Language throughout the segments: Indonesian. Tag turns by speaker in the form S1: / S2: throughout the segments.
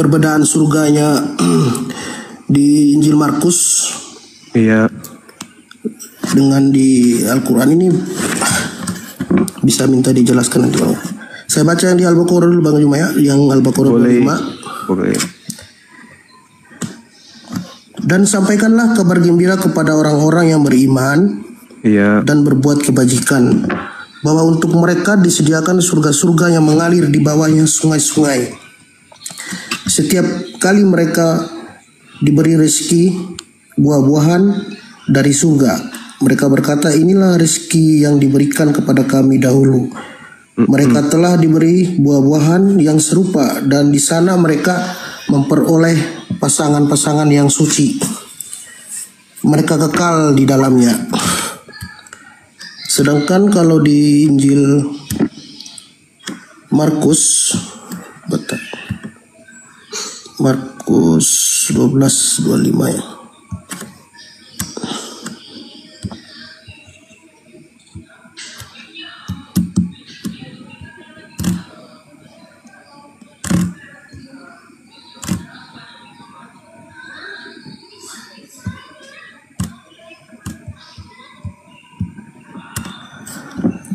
S1: perbedaan surganya di Injil Markus dengan di Al-Quran ini bisa minta dijelaskan nanti Bang. Saya baca yang di Al-Baqarah dulu Bang Juma ya, yang Al-Baqarah 25.
S2: Boleh.
S1: Dan sampaikanlah kabar gembira kepada orang-orang yang beriman dan berbuat kebajikan, bahwa untuk mereka disediakan surga-surga yang mengalir di bawahnya sungai-sungai. Setiap kali mereka diberi rezeki buah-buahan dari surga, mereka berkata, inilah rezeki yang diberikan kepada kami dahulu. Mereka telah diberi buah-buahan yang serupa, dan di sana mereka memperoleh pasangan-pasangan yang suci. Mereka kekal di dalamnya. Sedangkan kalau di Injil Markus 12:25 ya.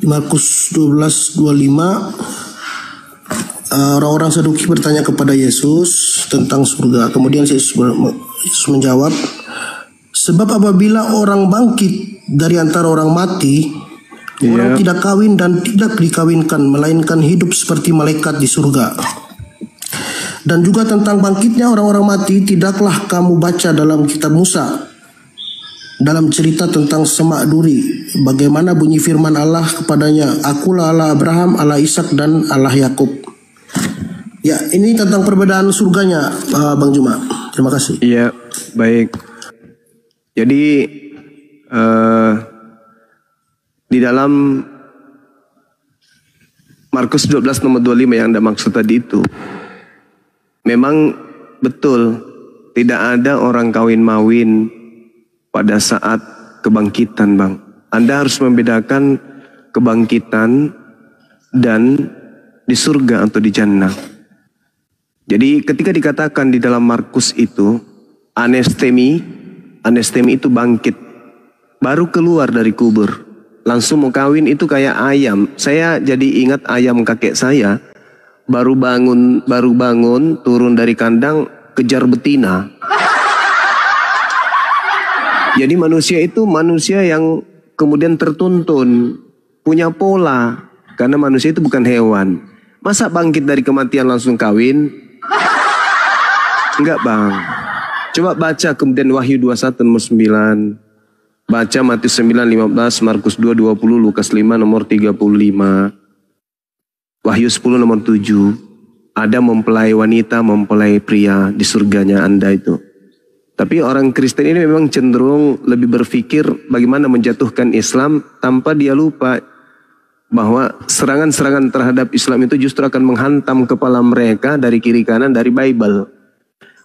S1: Markus 12:25, orang-orang Saduki bertanya kepada Yesus tentang surga. Kemudian Yesus menjawab, sebab apabila orang bangkit dari antara orang mati, orang tidak kawin dan tidak dikawinkan, melainkan hidup seperti malaikat di surga. Dan juga tentang bangkitnya orang-orang mati, tidaklah kamu baca dalam kitab Musa, dalam cerita tentang semak duri, bagaimana bunyi firman Allah kepadanya, akulah Allah Abraham, Allah Ishak dan Allah Yakub. Ya, ini tentang perbedaan surganya, Bang Juma. Terima kasih.
S2: Iya, baik. Jadi di dalam Markus 12 nomor 25 yang Anda maksud tadi itu, memang betul tidak ada orang kawin-mawin pada saat kebangkitan, Bang. Anda harus membedakan kebangkitan dan di surga atau di jannah. Jadi ketika dikatakan di dalam Markus itu anestemi itu bangkit, baru keluar dari kubur, langsung mau kawin, itu kayak ayam. Saya jadi ingat ayam kakek saya, baru bangun turun dari kandang kejar betina. Jadi manusia itu manusia yang kemudian tertuntun, punya pola, karena manusia itu bukan hewan. Masa bangkit dari kematian langsung kawin? Enggak, Bang. Coba baca kemudian Wahyu 21 nomor 9. Baca Matius 9:15, Markus 2:20, Lukas 5 nomor 35. Wahyu 10 nomor 7. Ada mempelai wanita, mempelai pria di surganya Anda itu. Tapi orang Kristen ini memang cenderung lebih berpikir bagaimana menjatuhkan Islam, tanpa dia lupa bahwa serangan-serangan terhadap Islam itu justru akan menghantam kepala mereka dari kiri kanan dari Bible.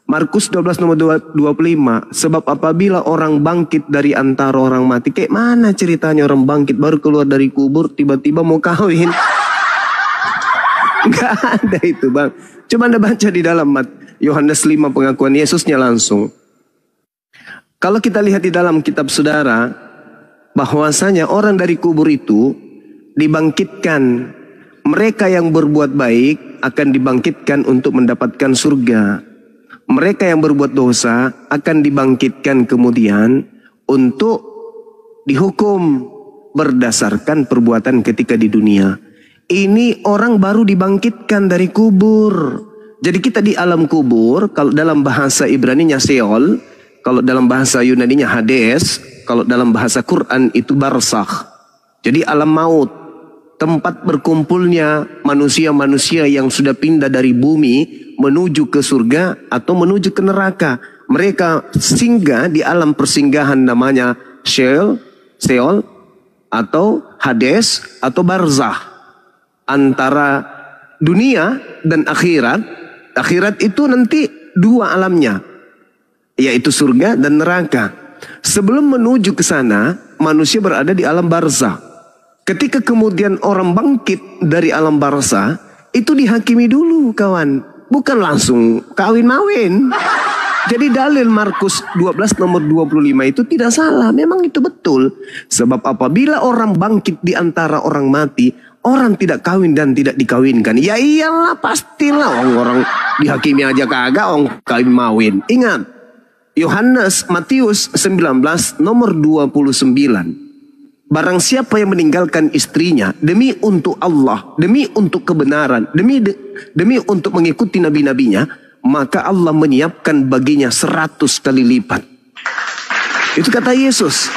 S2: Markus 12 nomor 25, sebab apabila orang bangkit dari antara orang mati, kayak mana ceritanya orang bangkit baru keluar dari kubur tiba-tiba mau kawin? Gak ada itu, Bang. Coba Anda baca di dalam Yohanes 5 pengakuan Yesusnya langsung. Kalau kita lihat di dalam kitab saudara, bahwasanya orang dari kubur itu dibangkitkan. Mereka yang berbuat baik akan dibangkitkan untuk mendapatkan surga. Mereka yang berbuat dosa akan dibangkitkan kemudian untuk dihukum berdasarkan perbuatan ketika di dunia. Ini orang baru dibangkitkan dari kubur. Jadi kita di alam kubur, kalau dalam bahasa Ibrani-nya Sheol, kalau dalam bahasa Yunani-nya Hades, kalau dalam bahasa Quran itu barzakh. Jadi alam maut, tempat berkumpulnya manusia-manusia yang sudah pindah dari bumi menuju ke surga atau menuju ke neraka. Mereka singgah di alam persinggahan namanya Sheol atau Hades atau barzakh. Antara dunia dan akhirat. Akhirat itu nanti dua alamnya, yaitu surga dan neraka. Sebelum menuju ke sana, manusia berada di alam barzakh. Ketika kemudian orang bangkit dari alam barzakh, itu dihakimi dulu, kawan. bukan langsung kawin-mawin. Jadi dalil Markus 12 nomor 25 itu tidak salah. Memang itu betul. Sebab apabila orang bangkit di antara orang mati, orang tidak kawin dan tidak dikawinkan. Ya iyalah, pastilah. Orang dihakimi aja kagak, orang kawin-mawin. Ingat, Matius 19 nomor 29. Barang siapa yang meninggalkan istrinya demi untuk Allah, demi untuk kebenaran, demi untuk mengikuti nabi-nabinya, maka Allah menyiapkan baginya 100 kali lipat. Itu kata Yesus.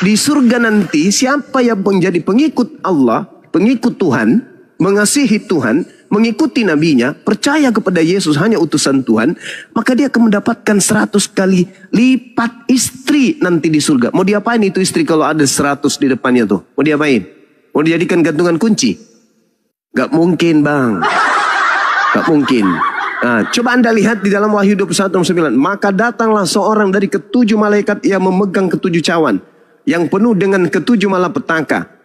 S2: Di surga nanti siapa yang menjadi pengikut Allah, pengikut Tuhan, mengasihi Tuhan, mengikuti nabinya, percaya kepada Yesus hanya utusan Tuhan, maka dia akan mendapatkan 100 kali lipat istri nanti di surga. Mau diapain itu istri kalau ada 100 di depannya tuh? Mau diapain? Mau dijadikan gantungan kunci? Gak mungkin, Bang. Gak mungkin. Nah, coba Anda lihat di dalam Wahyu 21:9. Maka datanglah seorang dari ketujuh malaikat yang memegang ketujuh cawan, yang penuh dengan ketujuh malapetaka.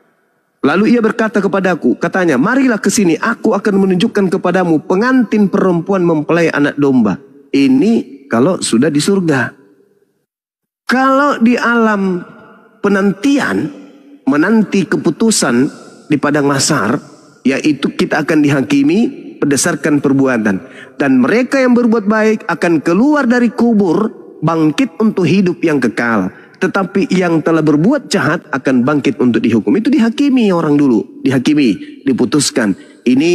S2: Lalu ia berkata kepadaku, katanya, marilah ke sini, aku akan menunjukkan kepadamu pengantin perempuan mempelai anak domba. Ini kalau sudah di surga. Kalau di alam penantian, menanti keputusan di padang mahsyar, yaitu kita akan dihakimi berdasarkan perbuatan. Dan mereka yang berbuat baik akan keluar dari kubur, bangkit untuk hidup yang kekal. Tetapi yang telah berbuat jahat akan bangkit untuk dihukum. Itu dihakimi orang dulu. Dihakimi, diputuskan. Ini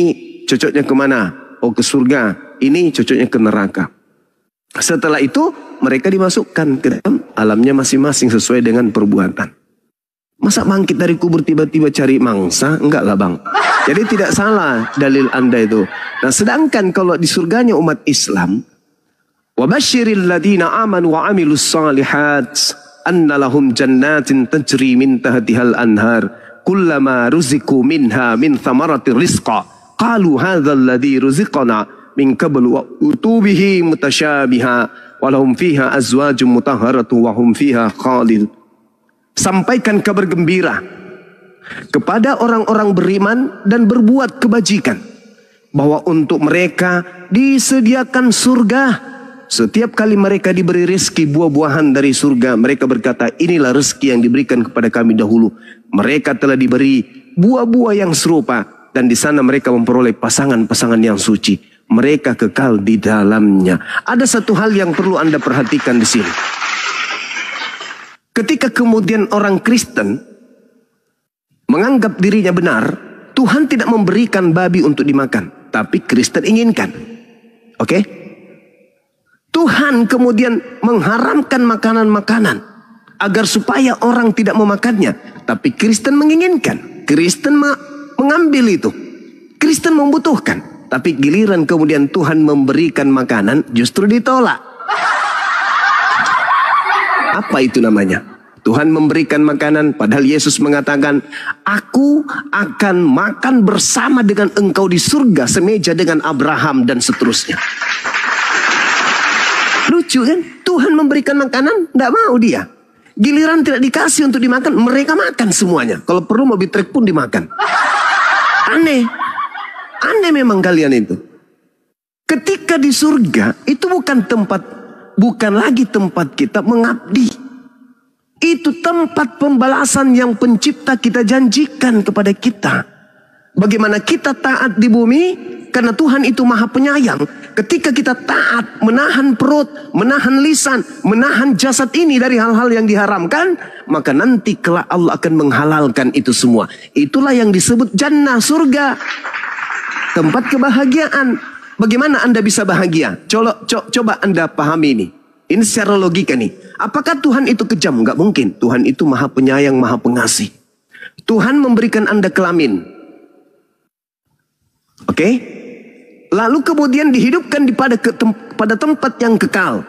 S2: cocoknya kemana? Oh, ke surga. Ini cocoknya ke neraka. Setelah itu mereka dimasukkan ke dalam alamnya masing-masing sesuai dengan perbuatan. Masa bangkit dari kubur tiba-tiba cari mangsa? Enggak lah, Bang. Jadi tidak salah dalil Anda itu. Nah, sedangkan kalau di surganya umat Islam, wabashiril ladina amanu wa amilus salihat anna lahum jannatin tajri min tahtihal anhar kullama ruziku minha min thamaratir rizqa qalu hadzal ladzi ruziqana min qablu wa utubihi mutasyabiha wa lahum fiha azwajum mutahharatu wa hum fiha khalid. Sampaikan kabar gembira kepada orang-orang beriman dan berbuat kebajikan bahwa untuk mereka disediakan surga. Setiap kali mereka diberi rezeki buah-buahan dari surga, mereka berkata, inilah rezeki yang diberikan kepada kami dahulu. Mereka telah diberi buah-buah yang serupa, dan di sana mereka memperoleh pasangan-pasangan yang suci. Mereka kekal di dalamnya. Ada satu hal yang perlu Anda perhatikan di sini. Ketika kemudian orang Kristen menganggap dirinya benar, Tuhan tidak memberikan babi untuk dimakan, tapi Kristen inginkan. Oke? Tuhan kemudian mengharamkan makanan-makanan agar supaya orang tidak memakannya. Tapi Kristen menginginkan. Kristen mengambil itu. Kristen membutuhkan. Tapi giliran kemudian Tuhan memberikan makanan, justru ditolak. Apa itu namanya? Tuhan memberikan makanan, padahal Yesus mengatakan, aku akan makan bersama dengan engkau di surga, semeja dengan Abraham dan seterusnya. Lucu kan? Tuhan memberikan makanan, tidak mau dia. Giliran tidak dikasih untuk dimakan, mereka makan semuanya. Kalau perlu mobil truk pun dimakan. Aneh. Aneh memang kalian itu. Ketika di surga, itu bukan lagi tempat kita mengabdi. Itu tempat pembalasan yang pencipta kita janjikan kepada kita. Bagaimana kita taat di bumi, karena Tuhan itu maha penyayang. Ketika kita taat, menahan perut, menahan lisan, menahan jasad ini dari hal-hal yang diharamkan, maka nanti kelak Allah akan menghalalkan itu semua. Itulah yang disebut jannah, surga. Tempat kebahagiaan. Bagaimana Anda bisa bahagia? Coba Anda pahami ini. Ini secara logika nih. Apakah Tuhan itu kejam? Enggak mungkin. Tuhan itu maha penyayang, maha pengasih. Tuhan memberikan Anda kelamin. Oke? Lalu kemudian dihidupkan pada tempat yang kekal.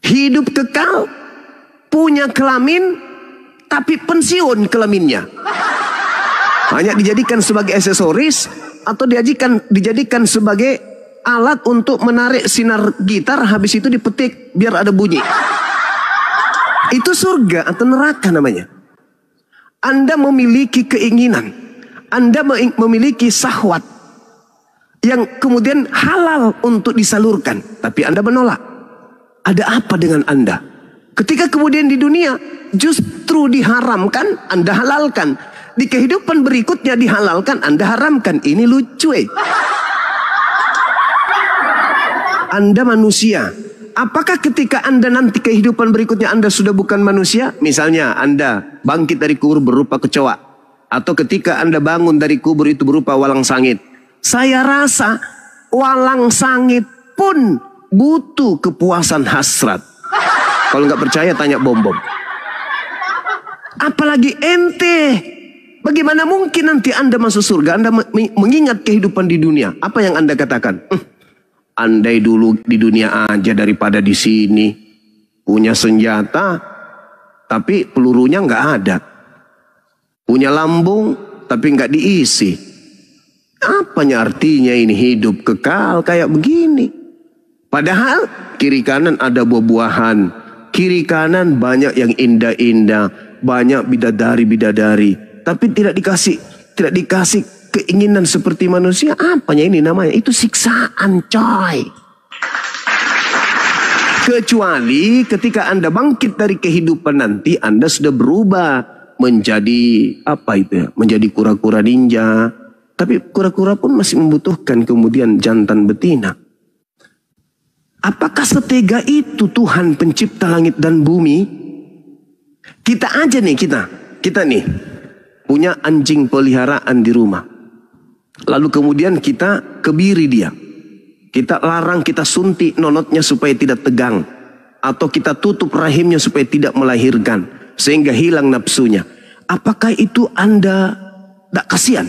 S2: Hidup kekal, punya kelamin, tapi pensiun kelaminnya. Hanya dijadikan sebagai aksesoris atau dijadikan sebagai alat untuk menarik sinar gitar, habis itu dipetik biar ada bunyi. Itu surga atau neraka namanya. Anda memiliki keinginan, Anda memiliki syahwat. yang kemudian halal untuk disalurkan, tapi Anda menolak. Ada apa dengan Anda? Ketika kemudian di dunia justru diharamkan, Anda halalkan. Di kehidupan berikutnya dihalalkan, Anda haramkan. Ini lucu Anda manusia. Apakah ketika Anda nanti kehidupan berikutnya Anda sudah bukan manusia? Misalnya Anda bangkit dari kubur berupa kecoa. Atau ketika Anda bangun dari kubur itu berupa walang sangit. Saya rasa walang sangit pun butuh kepuasan hasrat. Kalau nggak percaya tanya Bom-Bom. Apalagi ente. Bagaimana mungkin nanti Anda masuk surga? Anda mengingat kehidupan di dunia. Apa yang Anda katakan? Andai dulu di dunia aja daripada di sini. Punya senjata, tapi pelurunya nggak ada. Punya lambung, tapi nggak diisi. Apanya artinya ini hidup kekal kayak begini? Padahal kiri kanan ada buah-buahan. Kiri kanan banyak yang indah-indah. Banyak bidadari-bidadari. Tapi tidak dikasih keinginan seperti manusia. Apanya ini namanya? Itu siksaan, coy. Kecuali ketika Anda bangkit dari kehidupan nanti, Anda sudah berubah menjadi apa itu ya? Menjadi kura-kura ninja. Tapi kura-kura pun masih membutuhkan kemudian jantan betina. Apakah setega itu Tuhan pencipta langit dan bumi? Kita aja nih, kita nih punya anjing peliharaan di rumah. Lalu kemudian kita kebiri dia. Kita larang, kita suntik nonotnya supaya tidak tegang. Atau kita tutup rahimnya supaya tidak melahirkan. Sehingga hilang nafsunya. Apakah itu Anda tidak kasihan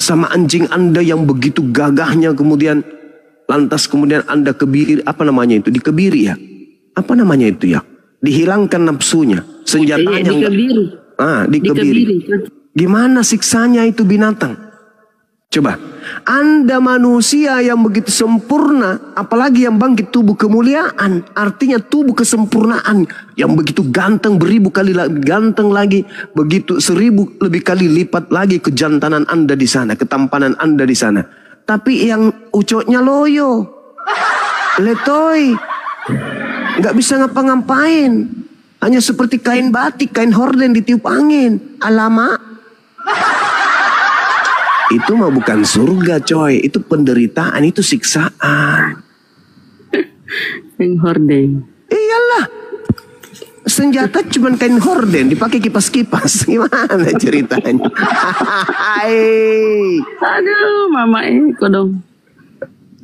S2: sama anjing Anda yang begitu gagahnya kemudian lantas kemudian Anda kebiri, apa namanya itu? Dikebiri ya? Apa namanya itu ya? Dihilangkan nafsunya. Senjatanya dikebiri. Gimana siksanya itu binatang? Coba, Anda manusia yang begitu sempurna, apalagi yang bangkit tubuh kemuliaan, artinya tubuh kesempurnaan, yang begitu ganteng, beribu kali ganteng lagi, begitu 1000 lebih kali lipat lagi kejantanan Anda di sana, ketampanan Anda di sana. Tapi yang ucoknya loyo, letoy, nggak bisa ngapa-ngapain. Hanya seperti kain batik, kain horden ditiup angin. Alamak. Itu mah bukan surga, coy. Itu penderitaan, itu siksaan.
S3: Kain horden.
S2: Iyalah. Senjata cuma kain horden, dipakai kipas-kipas. Gimana ceritanya?
S3: Aduh, mama kodong.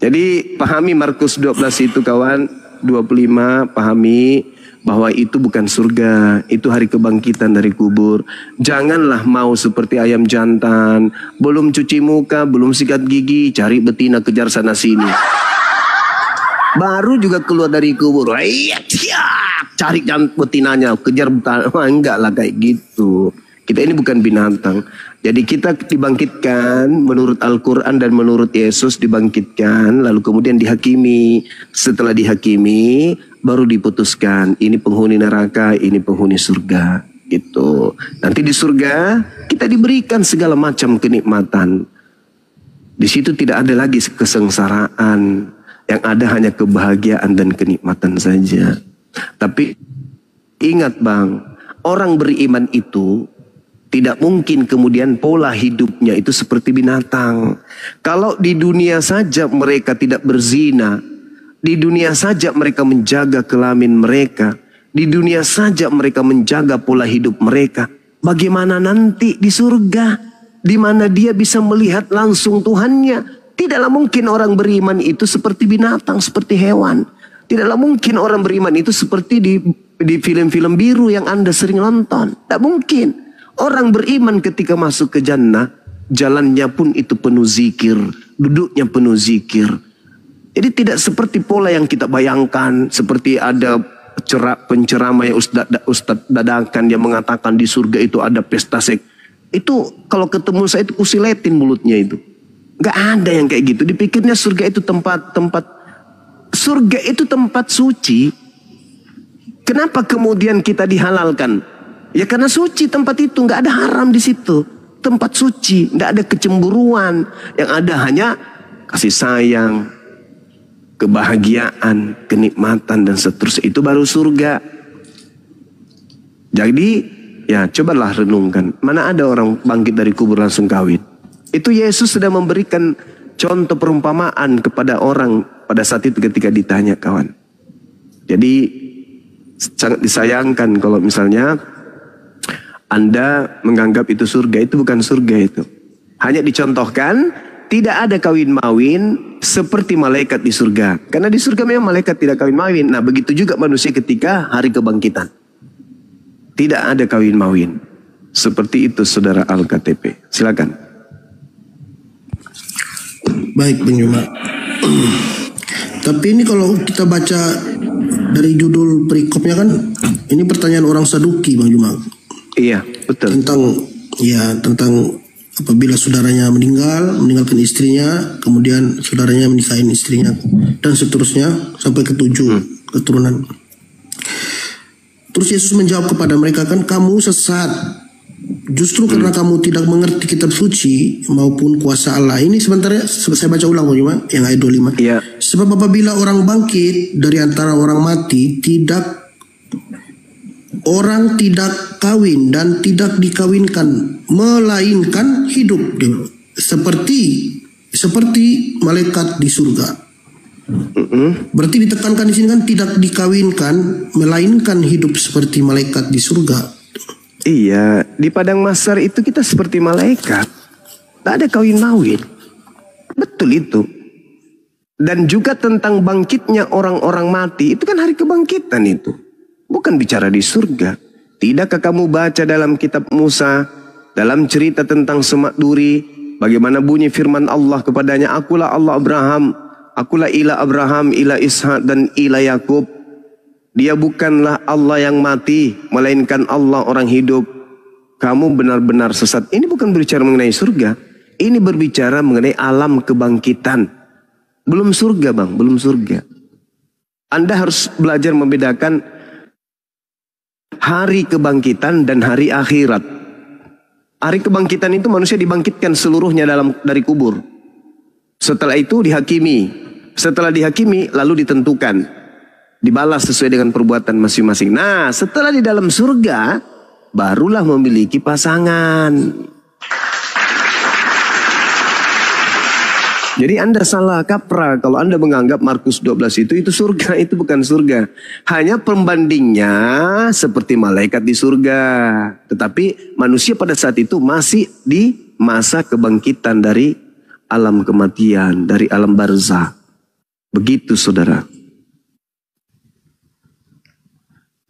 S2: Jadi pahami Markus 12 itu kawan. 25 pahami bahwa itu bukan surga, itu hari kebangkitan dari kubur. Janganlah mau seperti ayam jantan, belum cuci muka, belum sikat gigi, cari betina kejar sana sini. Baru juga keluar dari kubur, cari betinanya, kejar betina. Enggak lah kayak gitu. Kita ini bukan binatang. Jadi kita dibangkitkan menurut Al-Quran dan menurut Yesus dibangkitkan. Lalu kemudian dihakimi. Setelah dihakimi baru diputuskan. Ini penghuni neraka, ini penghuni surga. Gitu. Nanti di surga kita diberikan segala macam kenikmatan. Di situ tidak ada lagi kesengsaraan. Yang ada hanya kebahagiaan dan kenikmatan saja. Tapi ingat bang, orang beriman itu tidak mungkin kemudian pola hidupnya itu seperti binatang. Kalau di dunia saja mereka tidak berzina, di dunia saja mereka menjaga kelamin mereka, di dunia saja mereka menjaga pola hidup mereka, bagaimana nanti di surga, di mana dia bisa melihat langsung Tuhannya? Tidaklah mungkin orang beriman itu seperti binatang, seperti hewan. Tidaklah mungkin orang beriman itu seperti di film-film biru yang Anda sering nonton. Tidak mungkin. Orang beriman ketika masuk ke jannah, jalannya pun itu penuh zikir, duduknya penuh zikir. Jadi tidak seperti pola yang kita bayangkan, seperti ada penceramah yang Ustadz dadakan yang mengatakan di surga itu ada pesta seks. Itu kalau ketemu saya itu kusiletin mulutnya itu. Gak ada yang kayak gitu. Dipikirnya surga itu tempat surga itu tempat suci. Kenapa kemudian kita dihalalkan? Ya karena suci tempat itu, nggak ada haram di situ. Tempat suci, nggak ada kecemburuan. Yang ada hanya kasih sayang, kebahagiaan, kenikmatan dan seterusnya. Itu baru surga. Jadi ya cobalah renungkan. Mana ada orang bangkit dari kubur langsung kawin. Itu Yesus sudah memberikan contoh perumpamaan kepada orang pada saat itu ketika ditanya kawan. Jadi sangat disayangkan kalau misalnya Anda menganggap itu surga. Itu bukan surga itu. Hanya dicontohkan tidak ada kawin-mawin seperti malaikat di surga. Karena di surga memang malaikat tidak kawin-mawin. Nah begitu juga manusia ketika hari kebangkitan. Tidak ada kawin-mawin. Seperti itu saudara Al-KTP. Silakan.
S1: Baik Bang Juma. Tapi ini kalau kita baca dari judul perikopnya kan, ini pertanyaan orang Saduki Bang Juma.
S2: Iya betul.
S1: Tentang apabila saudaranya meninggalkan istrinya, kemudian saudaranya menikahin istrinya, dan seterusnya sampai ke 7 keturunan. Terus Yesus menjawab kepada mereka, kan kamu sesat, justru karena kamu tidak mengerti kitab suci maupun kuasa Allah. Ini sebenarnya saya baca ulang Bang, yang ayat 25.
S2: Iya.
S1: Sebab apabila orang bangkit dari antara orang mati, orang tidak kawin dan tidak dikawinkan, melainkan hidup seperti malaikat di surga. Berarti ditekankan di sini kan tidak dikawinkan, melainkan hidup seperti malaikat di surga.
S2: Iya, di padang mahsyar itu kita seperti malaikat. Tak ada kawin-mawin. Betul itu. Dan juga tentang bangkitnya orang-orang mati, itu kan hari kebangkitan itu. Bukan bicara di surga. Tidakkah kamu baca dalam kitab Musa, dalam cerita tentang Semak Duri, bagaimana bunyi firman Allah kepadanya, akulah Allah Abraham, akulah ilah Abraham, ilah Ishak dan ilah Yakub. Dia bukanlah Allah yang mati, melainkan Allah orang hidup. Kamu benar-benar sesat. Ini bukan berbicara mengenai surga. Ini berbicara mengenai alam kebangkitan. Belum surga Bang, belum surga. Anda harus belajar membedakan hari kebangkitan dan hari akhirat. Hari kebangkitan itu manusia dibangkitkan seluruhnya dari kubur. Setelah itu dihakimi. Setelah dihakimi lalu ditentukan. Dibalas sesuai dengan perbuatan masing-masing. Nah setelah di dalam surga barulah memiliki pasangan. Jadi Anda salah kaprah kalau Anda menganggap Markus 12 itu surga. Itu bukan surga. Hanya pembandingnya seperti malaikat di surga. Tetapi manusia pada saat itu masih di masa kebangkitan dari alam kematian, dari alam barzah. Begitu saudara.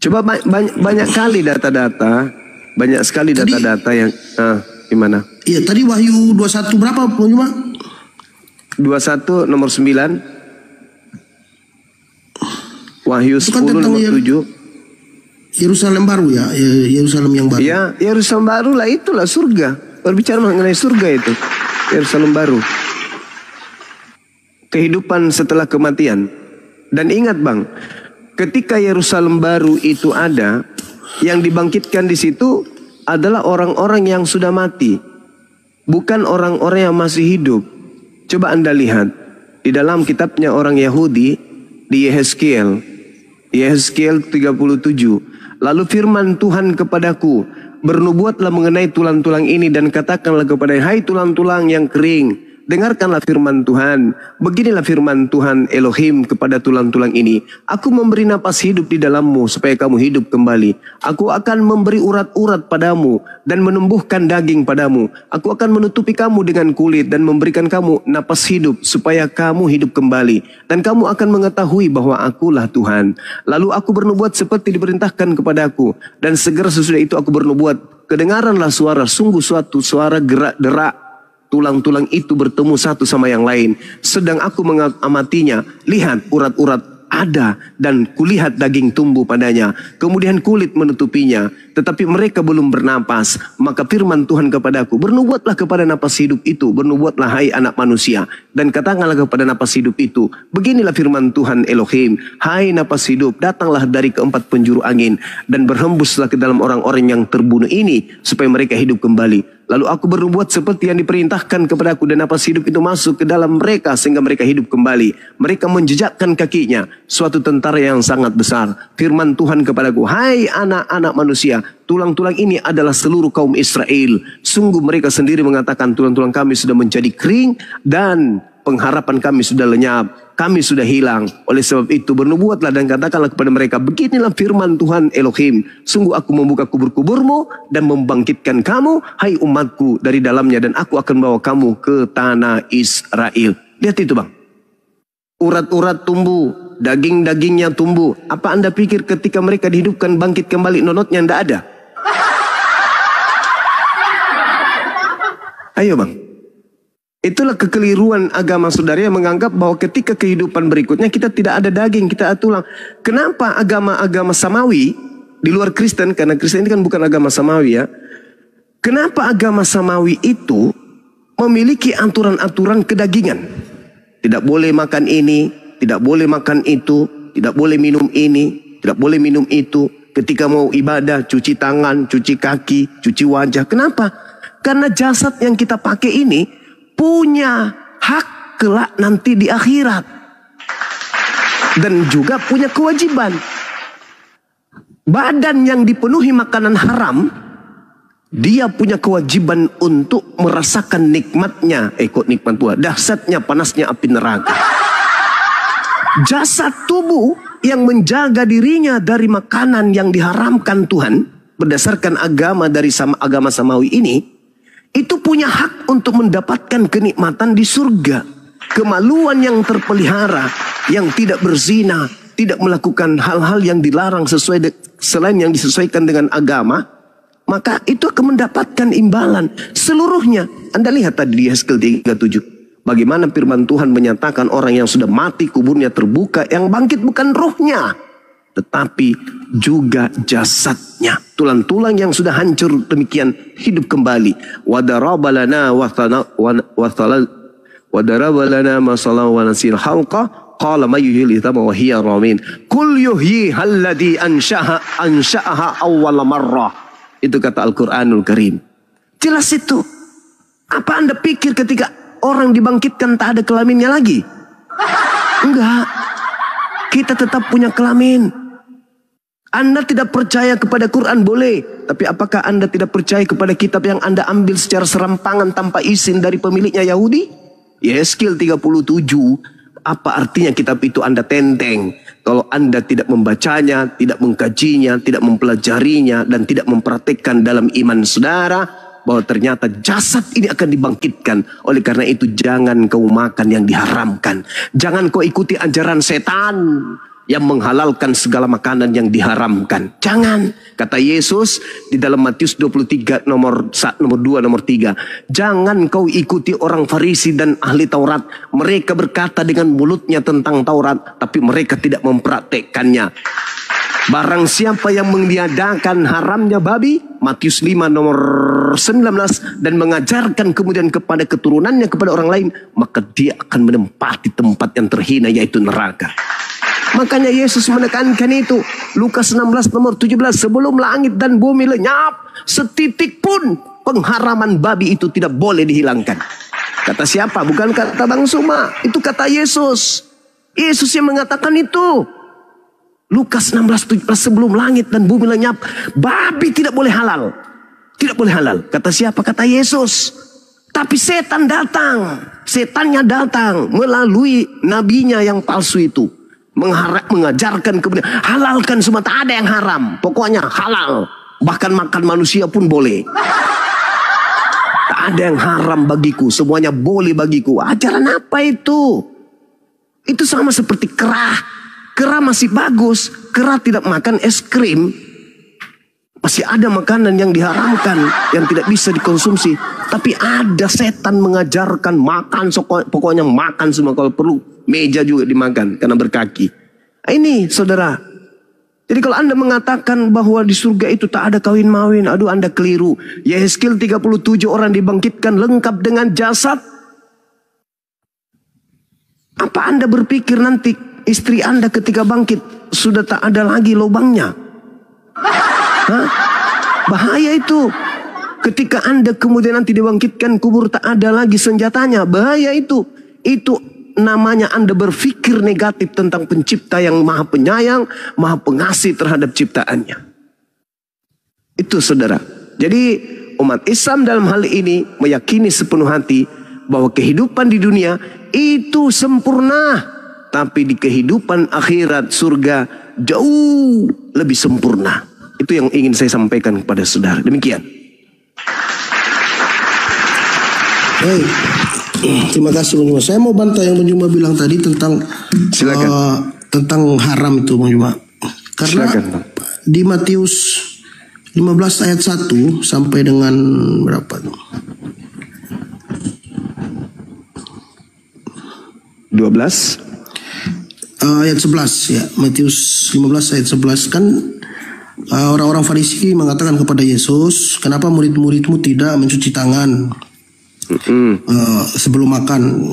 S2: Coba banyak kali data-data. Banyak sekali data-data yang gimana?
S1: Iya tadi Wahyu 21 berapa Bang Juma?
S2: 21 nomor 9. Wahyu 10 nomor 7.
S1: Yerusalem baru ya, Yerusalem yang baru.
S2: Ya, Yerusalem baru lah, itulah surga. Berbicara mengenai surga itu. Yerusalem baru. Kehidupan setelah kematian. Dan ingat Bang, ketika Yerusalem baru itu ada, yang dibangkitkan di situ adalah orang-orang yang sudah mati. Bukan orang-orang yang masih hidup. Coba Anda lihat di dalam kitabnya orang Yahudi di Yehezkiel 37. Lalu firman Tuhan kepadaku, bernubuatlah mengenai tulang-tulang ini dan katakanlah kepada hai tulang-tulang yang kering, dengarkanlah firman Tuhan. Beginilah firman Tuhan Elohim kepada tulang-tulang ini. Aku memberi napas hidup di dalammu supaya kamu hidup kembali. Aku akan memberi urat-urat padamu dan menumbuhkan daging padamu. Aku akan menutupi kamu dengan kulit dan memberikan kamu napas hidup supaya kamu hidup kembali. Dan kamu akan mengetahui bahwa akulah Tuhan. Lalu aku bernubuat seperti diperintahkan kepadaku. Dan segera sesudah itu aku bernubuat. Kedengaranlah suara, sungguh suatu suara gerak-derak. Tulang-tulang itu bertemu satu sama yang lain. Sedang aku mengamatinya. Lihat urat-urat ada dan kulihat daging tumbuh padanya. Kemudian kulit menutupinya. Tetapi mereka belum bernapas. Maka firman Tuhan kepadaku, bernubuatlah kepada napas hidup itu. Bernubuatlah hai anak manusia. Dan katakanlah kepada napas hidup itu, beginilah firman Tuhan Elohim, hai napas hidup, datanglah dari keempat penjuru angin, dan berhembuslah ke dalam orang-orang yang terbunuh ini, supaya mereka hidup kembali. Lalu aku berbuat seperti yang diperintahkan kepadaku, dan napas hidup itu masuk ke dalam mereka, sehingga mereka hidup kembali. Mereka menjejakkan kakinya, suatu tentara yang sangat besar. Firman Tuhan kepadaku, hai anak-anak manusia, tulang-tulang ini adalah seluruh kaum Israel. Sungguh mereka sendiri mengatakan, tulang-tulang kami sudah menjadi kering, dan pengharapan kami sudah lenyap. Kami sudah hilang. Oleh sebab itu bernubuatlah dan katakanlah kepada mereka, beginilah firman Tuhan Elohim. Sungguh aku membuka kubur-kuburmu dan membangkitkan kamu, hai umatku, dari dalamnya, dan aku akan bawa kamu ke tanah Israel. Lihat itu bang. Urat-urat tumbuh, daging-dagingnya tumbuh. Apa anda pikir ketika mereka dihidupkan bangkit kembali nonotnya tidak ada? Ayo bang. Itulah kekeliruan agama saudara yang menganggap bahwa ketika kehidupan berikutnya kita tidak ada daging, kita ada tulang. Kenapa agama-agama samawi di luar Kristen, karena Kristen ini kan bukan agama samawi ya. Kenapa agama samawi itu memiliki aturan-aturan kedagingan? Tidak boleh makan ini, tidak boleh makan itu, tidak boleh minum ini, tidak boleh minum itu. Ketika mau ibadah, cuci tangan, cuci kaki, cuci wajah. Kenapa? Karena jasad yang kita pakai ini punya hak kelak nanti di akhirat. Dan juga punya kewajiban. Badan yang dipenuhi makanan haram, dia punya kewajiban untuk merasakan nikmatnya. Kok nikmat pula? Dahsyatnya panasnya api neraka. Jasad tubuh yang menjaga dirinya dari makanan yang diharamkan Tuhan, berdasarkan agama dari agama samawi ini, itu punya hak untuk mendapatkan kenikmatan di surga. Kemaluan yang terpelihara, yang tidak berzina, tidak melakukan hal-hal yang dilarang selain yang disesuaikan dengan agama, maka itu akan mendapatkan imbalan seluruhnya. Anda lihat tadi di Yeskel 37. Bagaimana firman Tuhan menyatakan orang yang sudah mati kuburnya terbuka, yang bangkit bukan rohnya, tetapi juga jasadnya. Tulang-tulang yang sudah hancur demikian hidup kembali. Wadarabalana masalah wa nasil halqa qala may yuhyil idama wa hiya ramin. Kul yuhyi alladhi ansha'aha awwal marrah. Itu kata Al-Qur'anul Karim. Jelas itu. Apa Anda pikir ketika orang dibangkitkan tak ada kelaminnya lagi? Enggak. Kita tetap punya kelamin. Anda tidak percaya kepada Quran boleh, tapi apakah Anda tidak percaya kepada kitab yang Anda ambil secara serampangan tanpa izin dari pemiliknya Yahudi? Yeskel 37. Apa artinya kitab itu Anda tenteng kalau Anda tidak membacanya, tidak mengkajinya, tidak mempelajarinya, dan tidak mempraktekkan dalam iman saudara bahwa ternyata jasad ini akan dibangkitkan. Oleh karena itu jangan kau makan yang diharamkan. Jangan kau ikuti ajaran setan yang menghalalkan segala makanan yang diharamkan. Jangan. Kata Yesus di dalam Matius 23 nomor 2 nomor 3. Jangan kau ikuti orang Farisi dan ahli Taurat. Mereka berkata dengan mulutnya tentang Taurat, tapi mereka tidak mempraktekkannya. Barang siapa yang meniadakan haramnya babi, Matius 5 nomor 19, dan mengajarkan kemudian kepada keturunannya, kepada orang lain, maka dia akan menempati tempat yang terhina, yaitu neraka. Makanya Yesus menekankan itu. Lukas 16 nomor 17. Sebelum langit dan bumi lenyap, setitik pun pengharaman babi itu tidak boleh dihilangkan. Kata siapa? Bukan kata Bang Suma. Itu kata Yesus. Yesus yang mengatakan itu. Lukas 16 17. Sebelum langit dan bumi lenyap, babi tidak boleh halal. Tidak boleh halal. Kata siapa? Kata Yesus. Tapi setan datang. Setannya datang melalui nabinya yang palsu itu. Mengajarkan kemudian halalkan semua, tak ada yang haram, pokoknya halal, bahkan makan manusia pun boleh, tak ada yang haram bagiku, semuanya boleh bagiku. Ajaran apa itu? Itu sama seperti kera. Kera masih bagus, kera tidak makan es krim. Masih ada makanan yang diharamkan, yang tidak bisa dikonsumsi. Tapi ada setan mengajarkan makan, pokoknya makan semua, kalau perlu meja juga dimakan karena berkaki. Ini saudara. Jadi kalau Anda mengatakan bahwa di surga itu tak ada kawin mawin, aduh Anda keliru. Yeskel 37 orang dibangkitkan lengkap dengan jasad. Apa Anda berpikir nanti istri Anda ketika bangkit sudah tak ada lagi lubangnya? Hah? Bahaya itu. Ketika Anda kemudian nanti dibangkitkan kubur tak ada lagi senjatanya. Bahaya itu. Itu namanya Anda berpikir negatif tentang pencipta yang maha penyayang, maha pengasih terhadap ciptaannya. Itu saudara. Jadi umat Islam dalam hal ini meyakini sepenuh hati bahwa kehidupan di dunia itu sempurna, tapi di kehidupan akhirat surga jauh lebih sempurna. Itu yang ingin saya sampaikan kepada saudara. Demikian.
S1: Baik, terima kasih Bang Juma. Saya mau bantah yang Bang Juma bilang tadi tentang tentang haram itu Bang Juma. Karena silakan, di Matius 15 ayat 1 sampai dengan berapa tuh?
S2: 12
S1: ayat 11 ya. Matius 15 ayat 11 kan orang-orang Farisi mengatakan kepada Yesus, "Kenapa murid-muridmu tidak mencuci tangan sebelum makan?"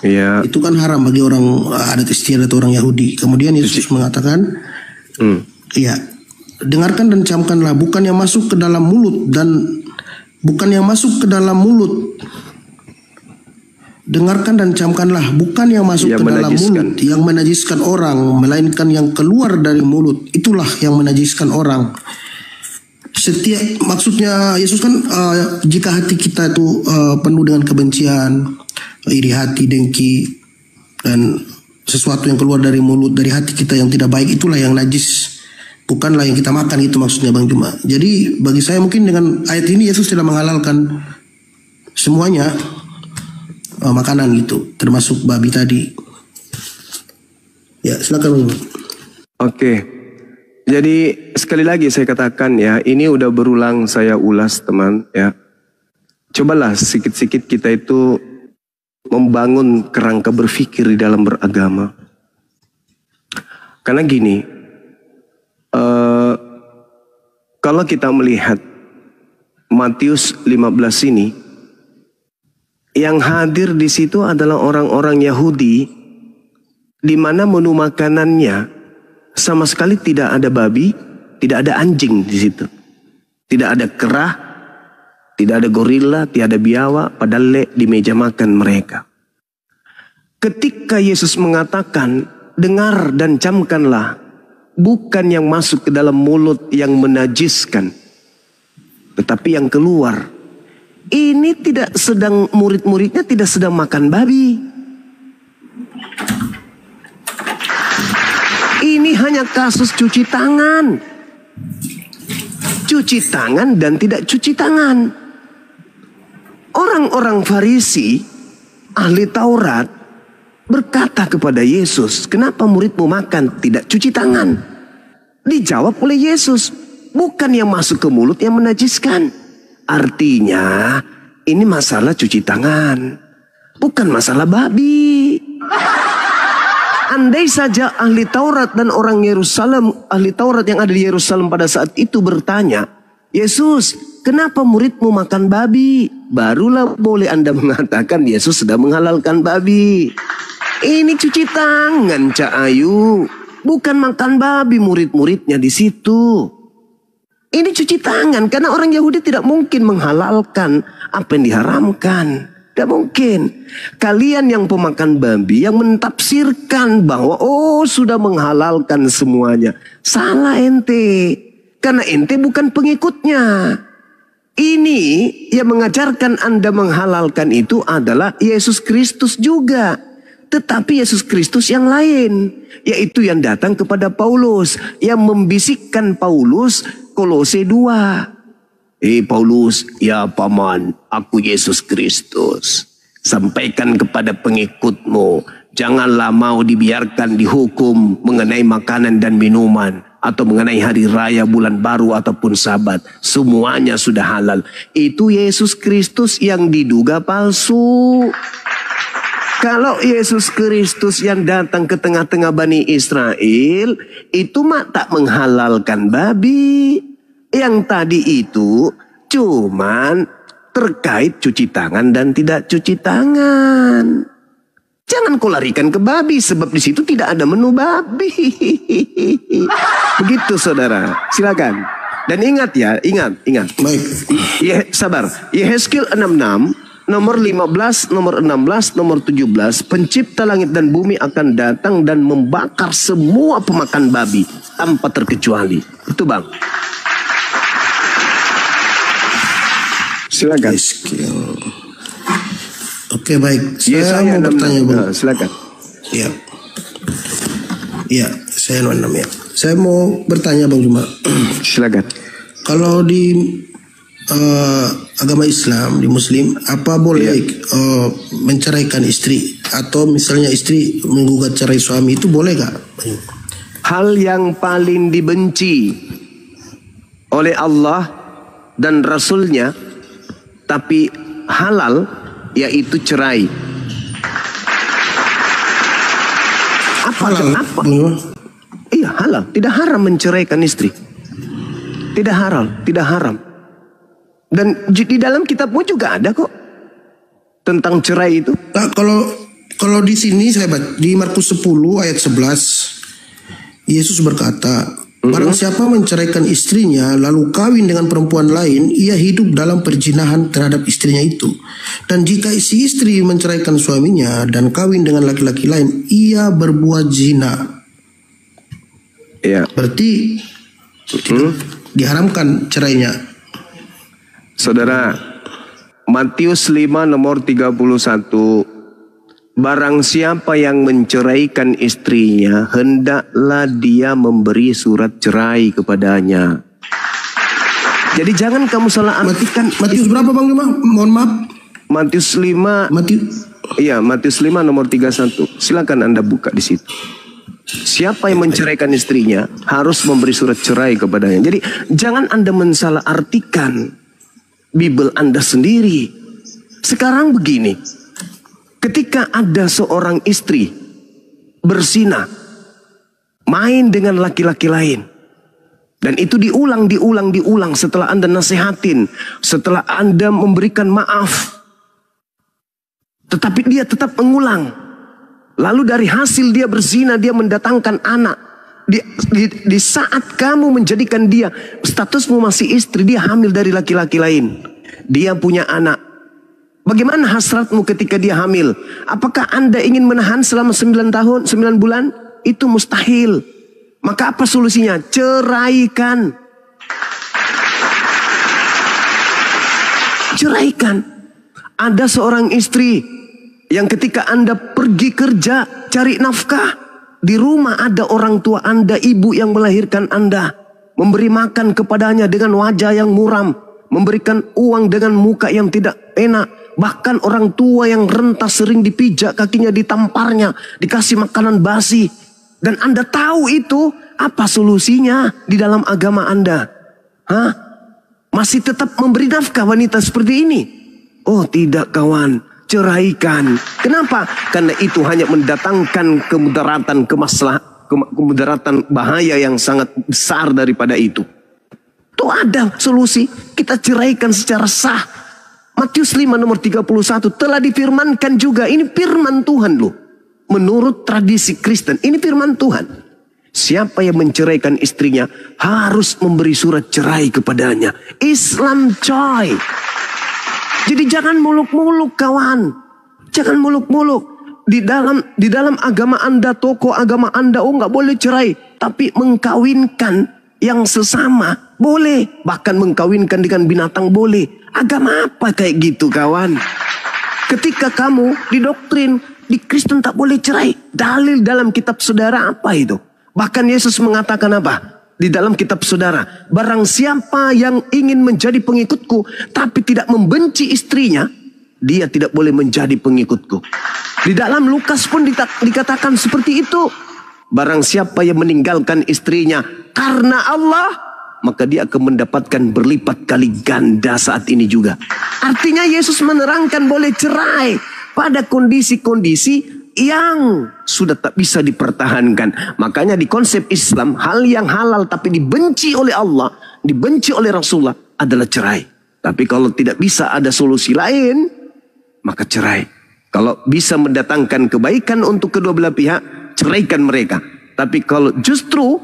S2: Ya.
S1: Itu kan haram bagi orang adat istiadat orang Yahudi. Kemudian Yesus mengatakan, "Ya, dengarkan dan camkanlah, bukan yang masuk ke dalam mulut Dengarkan dan camkanlah, bukan yang masuk ke dalam mulut yang menajiskan orang, melainkan yang keluar dari mulut, itulah yang menajiskan orang." Maksudnya Yesus kan jika hati kita itu penuh dengan kebencian, iri hati, dengki, dan sesuatu yang keluar dari mulut, dari hati kita yang tidak baik, itulah yang najis. Bukanlah yang kita makan, itu maksudnya Bang Juma. Jadi bagi saya mungkin dengan ayat ini Yesus tidak menghalalkan semuanya makanan gitu, termasuk babi tadi. Ya, silakan Bang Juma.
S2: Oke. Jadi sekali lagi saya katakan ya, ini udah berulang saya ulas teman ya. Cobalah sedikit-sedikit kita itu membangun kerangka berpikir di dalam beragama. Karena gini, kalau kita melihat Matius 15 ini, yang hadir di situ adalah orang-orang Yahudi, di mana menu makanannya sama sekali tidak ada babi, tidak ada anjing di situ, tidak ada kera, tidak ada gorila, tidak ada biawak, padahal di meja makan mereka. Ketika Yesus mengatakan, "Dengar dan camkanlah," bukan yang masuk ke dalam mulut yang menajiskan, tetapi yang keluar. Ini tidak sedang, murid-muridnya tidak sedang makan babi. Ini hanya kasus cuci tangan. Cuci tangan dan tidak cuci tangan. Orang-orang Farisi, ahli Taurat, berkata kepada Yesus, "Kenapa muridmu makan tidak cuci tangan?" Dijawab oleh Yesus, "Bukan yang masuk ke mulut yang menajiskan." Artinya ini masalah cuci tangan, bukan masalah babi. Andai saja ahli Taurat dan orang Yerusalem, ahli Taurat yang ada di Yerusalem pada saat itu bertanya, "Yesus, kenapa muridmu makan babi?" Barulah boleh Anda mengatakan Yesus sudah menghalalkan babi. Ini cuci tangan, Cak Ayu, bukan makan babi murid-muridnya di situ. Ini cuci tangan, karena orang Yahudi tidak mungkin menghalalkan apa yang diharamkan. Tidak mungkin. Kalian yang pemakan babi yang mentafsirkan bahwa sudah menghalalkan semuanya. Salah ente. Karena ente bukan pengikutnya. Ini yang mengajarkan Anda menghalalkan itu adalah Yesus Kristus juga. Tetapi Yesus Kristus yang lain. Yaitu yang datang kepada Paulus. Yang membisikkan Paulus Kolose 2. Paulus, ya paman, aku Yesus Kristus. Sampaikan kepada pengikutmu, janganlah mau dibiarkan dihukum mengenai makanan dan minuman, atau mengenai hari raya, bulan baru, ataupun sabat. Semuanya sudah halal. Itu Yesus Kristus yang diduga palsu. Kalau Yesus Kristus yang datang ke tengah-tengah Bani Israel, itu mak tak menghalalkan babi. Yang tadi itu cuman terkait cuci tangan dan tidak cuci tangan. Jangan kau larikan ke babi, sebab di situ tidak ada menu babi. Begitu saudara, silakan. Dan ingat ya, ingat.
S1: Baik.
S2: Sabar. Yehezkiel 66, nomor 15, nomor 16, nomor 17. Pencipta langit dan bumi akan datang dan membakar semua pemakan babi tanpa terkecuali. Itu bang. Silakan.
S1: Yehezkiel. Oke baik, saya mau bertanya Bang.
S2: Silakan.
S1: Iya. Iya, saya 66 ya. Saya mau bertanya Bang Juma.
S2: Silakan.
S1: Kalau di agama Islam, di Muslim, apa boleh menceraikan istri atau misalnya istri menggugat cerai suami, itu boleh gak?
S2: Hal yang paling dibenci oleh Allah dan Rasulnya, tapi halal, yaitu cerai.
S1: Halal.
S2: Apa? Iya halal, tidak haram menceraikan istri. Tidak haram. Dan di dalam kitabmu juga ada kok tentang cerai itu.
S1: Nah, kalau di sini saya baca di Markus 10 ayat 11, Yesus berkata, barang siapa menceraikan istrinya lalu kawin dengan perempuan lain, ia hidup dalam perzinahan terhadap istrinya itu. Dan jika si istri menceraikan suaminya dan kawin dengan laki-laki lain, ia berbuat zina.
S2: Ya.
S1: Berarti diharamkan cerainya.
S2: Saudara, Matius 5 nomor 31. Barang siapa yang menceraikan istrinya, hendaklah dia memberi surat cerai kepadanya. Jadi jangan kamu salah artikan.
S1: Matius berapa Bang Juma? Mohon maaf.
S2: Matius 5. Iya, Matius 5 nomor 31. Silakan Anda buka di situ. Siapa yang menceraikan istrinya harus memberi surat cerai kepadanya. Jadi jangan Anda mensalah artikan Bible Anda sendiri. Sekarang begini. Ketika ada seorang istri berzina, main dengan laki-laki lain, dan itu diulang setelah Anda nasihatin, setelah Anda memberikan maaf, tetapi dia tetap mengulang. Lalu dari hasil dia berzina, dia mendatangkan anak. Di saat kamu menjadikan dia, statusmu masih istri, dia hamil dari laki-laki lain. Dia punya anak. Bagaimana hasratmu ketika dia hamil? Apakah Anda ingin menahan selama 9 tahun, 9 bulan? Itu mustahil. Maka apa solusinya? Ceraikan. Ceraikan. Ada seorang istri yang ketika Anda pergi kerja, cari nafkah, di rumah ada orang tua Anda, ibu yang melahirkan Anda, memberi makan kepadanya dengan wajah yang muram, memberikan uang dengan muka yang tidak enak. Bahkan orang tua yang renta sering dipijak kakinya, ditamparnya, dikasih makanan basi. Dan Anda tahu itu, apa solusinya di dalam agama Anda? Masih tetap memberi nafkah wanita seperti ini? Oh tidak kawan, ceraikan. Kenapa? Karena itu hanya mendatangkan kemudaratan, kemudaratan bahaya yang sangat besar daripada itu. Tuh ada solusi, kita ceraikan secara sah. Matius 5 nomor 31 telah difirmankan juga. Ini firman Tuhan loh. Menurut tradisi Kristen, ini firman Tuhan. Siapa yang menceraikan istrinya harus memberi surat cerai kepadanya. Islam coy. Jadi jangan muluk-muluk kawan. Jangan muluk-muluk. Di dalam agama Anda, toko agama Anda, nggak boleh cerai. Tapi mengkawinkan yang sesama boleh. Bahkan mengkawinkan dengan binatang boleh. Agama apa kayak gitu kawan? Ketika kamu didoktrin di Kristen tak boleh cerai, dalil dalam kitab saudara apa itu? Bahkan Yesus mengatakan apa? Di dalam kitab saudara, barang siapa yang ingin menjadi pengikutku tapi tidak membenci istrinya, dia tidak boleh menjadi pengikutku. Di dalam Lukas pun dikatakan seperti itu. Barang siapa yang meninggalkan istrinya karena Allah, maka dia akan mendapatkan berlipat kali ganda saat ini juga. Artinya Yesus menerangkan boleh cerai pada kondisi-kondisi yang sudah tak bisa dipertahankan. Makanya di konsep Islam, hal yang halal tapi dibenci oleh Allah, dibenci oleh Rasulullah adalah cerai. Tapi kalau tidak bisa ada solusi lain, maka cerai. Kalau bisa mendatangkan kebaikan untuk kedua belah pihak, ceraikan mereka. Tapi kalau justru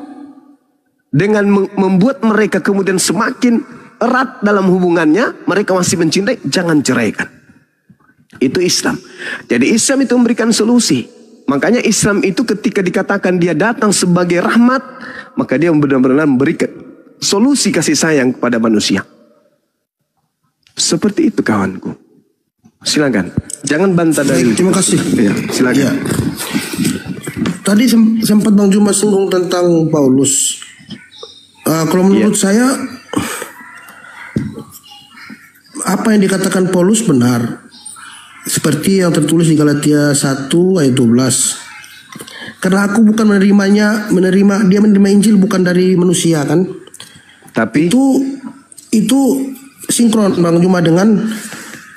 S2: dengan membuat mereka kemudian semakin erat dalam hubungannya, mereka masih mencintai, jangan ceraikan. Itu Islam. Jadi Islam itu memberikan solusi. Makanya Islam itu ketika dikatakan dia datang sebagai rahmat, maka dia benar-benar memberikan solusi kasih sayang kepada manusia. Seperti itu kawanku. Silakan. Jangan bantah dari.
S1: Terima kasih.
S2: Ya, silakan.
S1: Ya. Tadi sempat Bang Juma singgung tentang Paulus. Kalau menurut saya, apa yang dikatakan Paulus benar. Seperti yang tertulis di Galatia 1 ayat 12. Karena aku bukan dia menerima Injil bukan dari manusia kan.
S2: Tapi
S1: itu sinkron Bang Juma dengan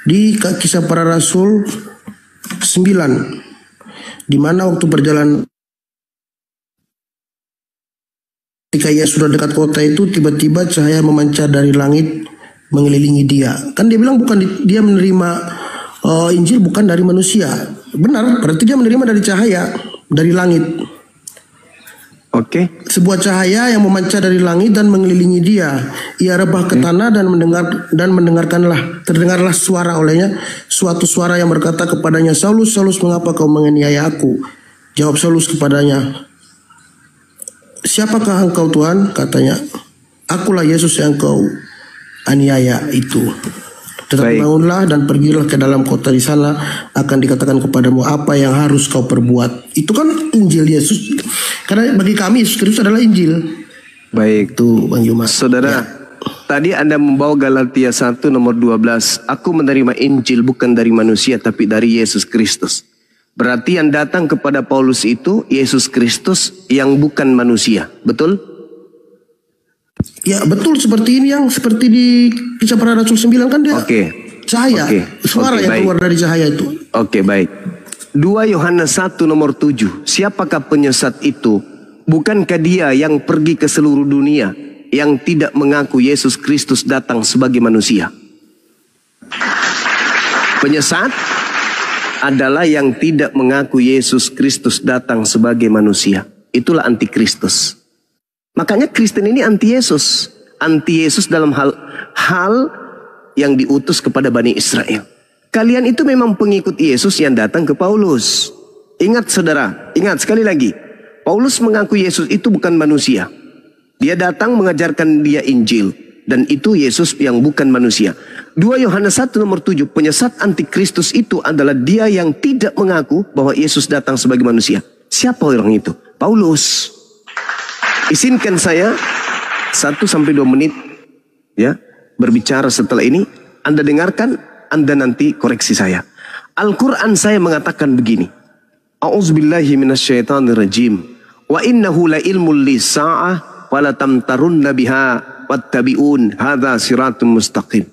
S1: di Kisah Para Rasul 9, di mana waktu berjalan ketika ia sudah dekat kota itu, tiba-tiba cahaya memancar dari langit mengelilingi dia. Kan dia bilang bukan dia menerima Injil bukan dari manusia. Benar, berarti dia menerima dari cahaya dari langit.
S2: Oke.
S1: Sebuah cahaya yang memancar dari langit dan mengelilingi dia. Ia rebah ke tanah dan terdengarlah suara olehnya, suatu suara yang berkata kepadanya, Saulus, Saulus, mengapa kau menganiaya aku? Jawab Saulus kepadanya, siapakah engkau Tuhan? Katanya, akulah Yesus yang kau aniaya itu. Tetapi bangunlah dan pergilah ke dalam kota, di sana akan dikatakan kepadamu apa yang harus kau perbuat. Itu kan Injil Yesus. Karena bagi kami Yesus Kristus adalah Injil.
S2: Baik.
S1: Itu Bang Juma.
S2: Saudara, tadi Anda membawa Galatia 1 nomor 12. Aku menerima Injil bukan dari manusia tapi dari Yesus Kristus. Berarti yang datang kepada Paulus itu Yesus Kristus yang bukan manusia. Betul?
S1: Ya betul, seperti ini yang seperti di Kisah Para Rasul 9 kan dia cahaya, suara yang keluar dari cahaya itu.
S2: Oke, baik. 2 Yohanes 1 nomor 7. Siapakah penyesat itu? Bukankah dia yang pergi ke seluruh dunia, yang tidak mengaku Yesus Kristus datang sebagai manusia? Penyesat adalah yang tidak mengaku Yesus Kristus datang sebagai manusia. Itulah antikristus. Makanya Kristen ini anti Yesus. Anti Yesus dalam hal yang diutus kepada Bani Israel. Kalian itu memang pengikut Yesus yang datang ke Paulus. Ingat saudara, ingat sekali lagi. Paulus mengaku Yesus itu bukan manusia. Dia datang mengajarkan dia Injil. Dan itu Yesus yang bukan manusia. 2 Yohanes 1 nomor 7. Penyesat antikristus itu adalah dia yang tidak mengaku bahwa Yesus datang sebagai manusia. Siapa orang itu? Paulus. Izinkan saya 1-2 menit ya berbicara setelah ini. Anda dengarkan, Anda nanti koreksi saya. Al-Quran saya mengatakan begini. A'udzubillahi minasyaitonirrajim. Wa innahu la ilmul lisa'ah wa la tamtarunna biha wattabi'un hadza siratun mustaqim.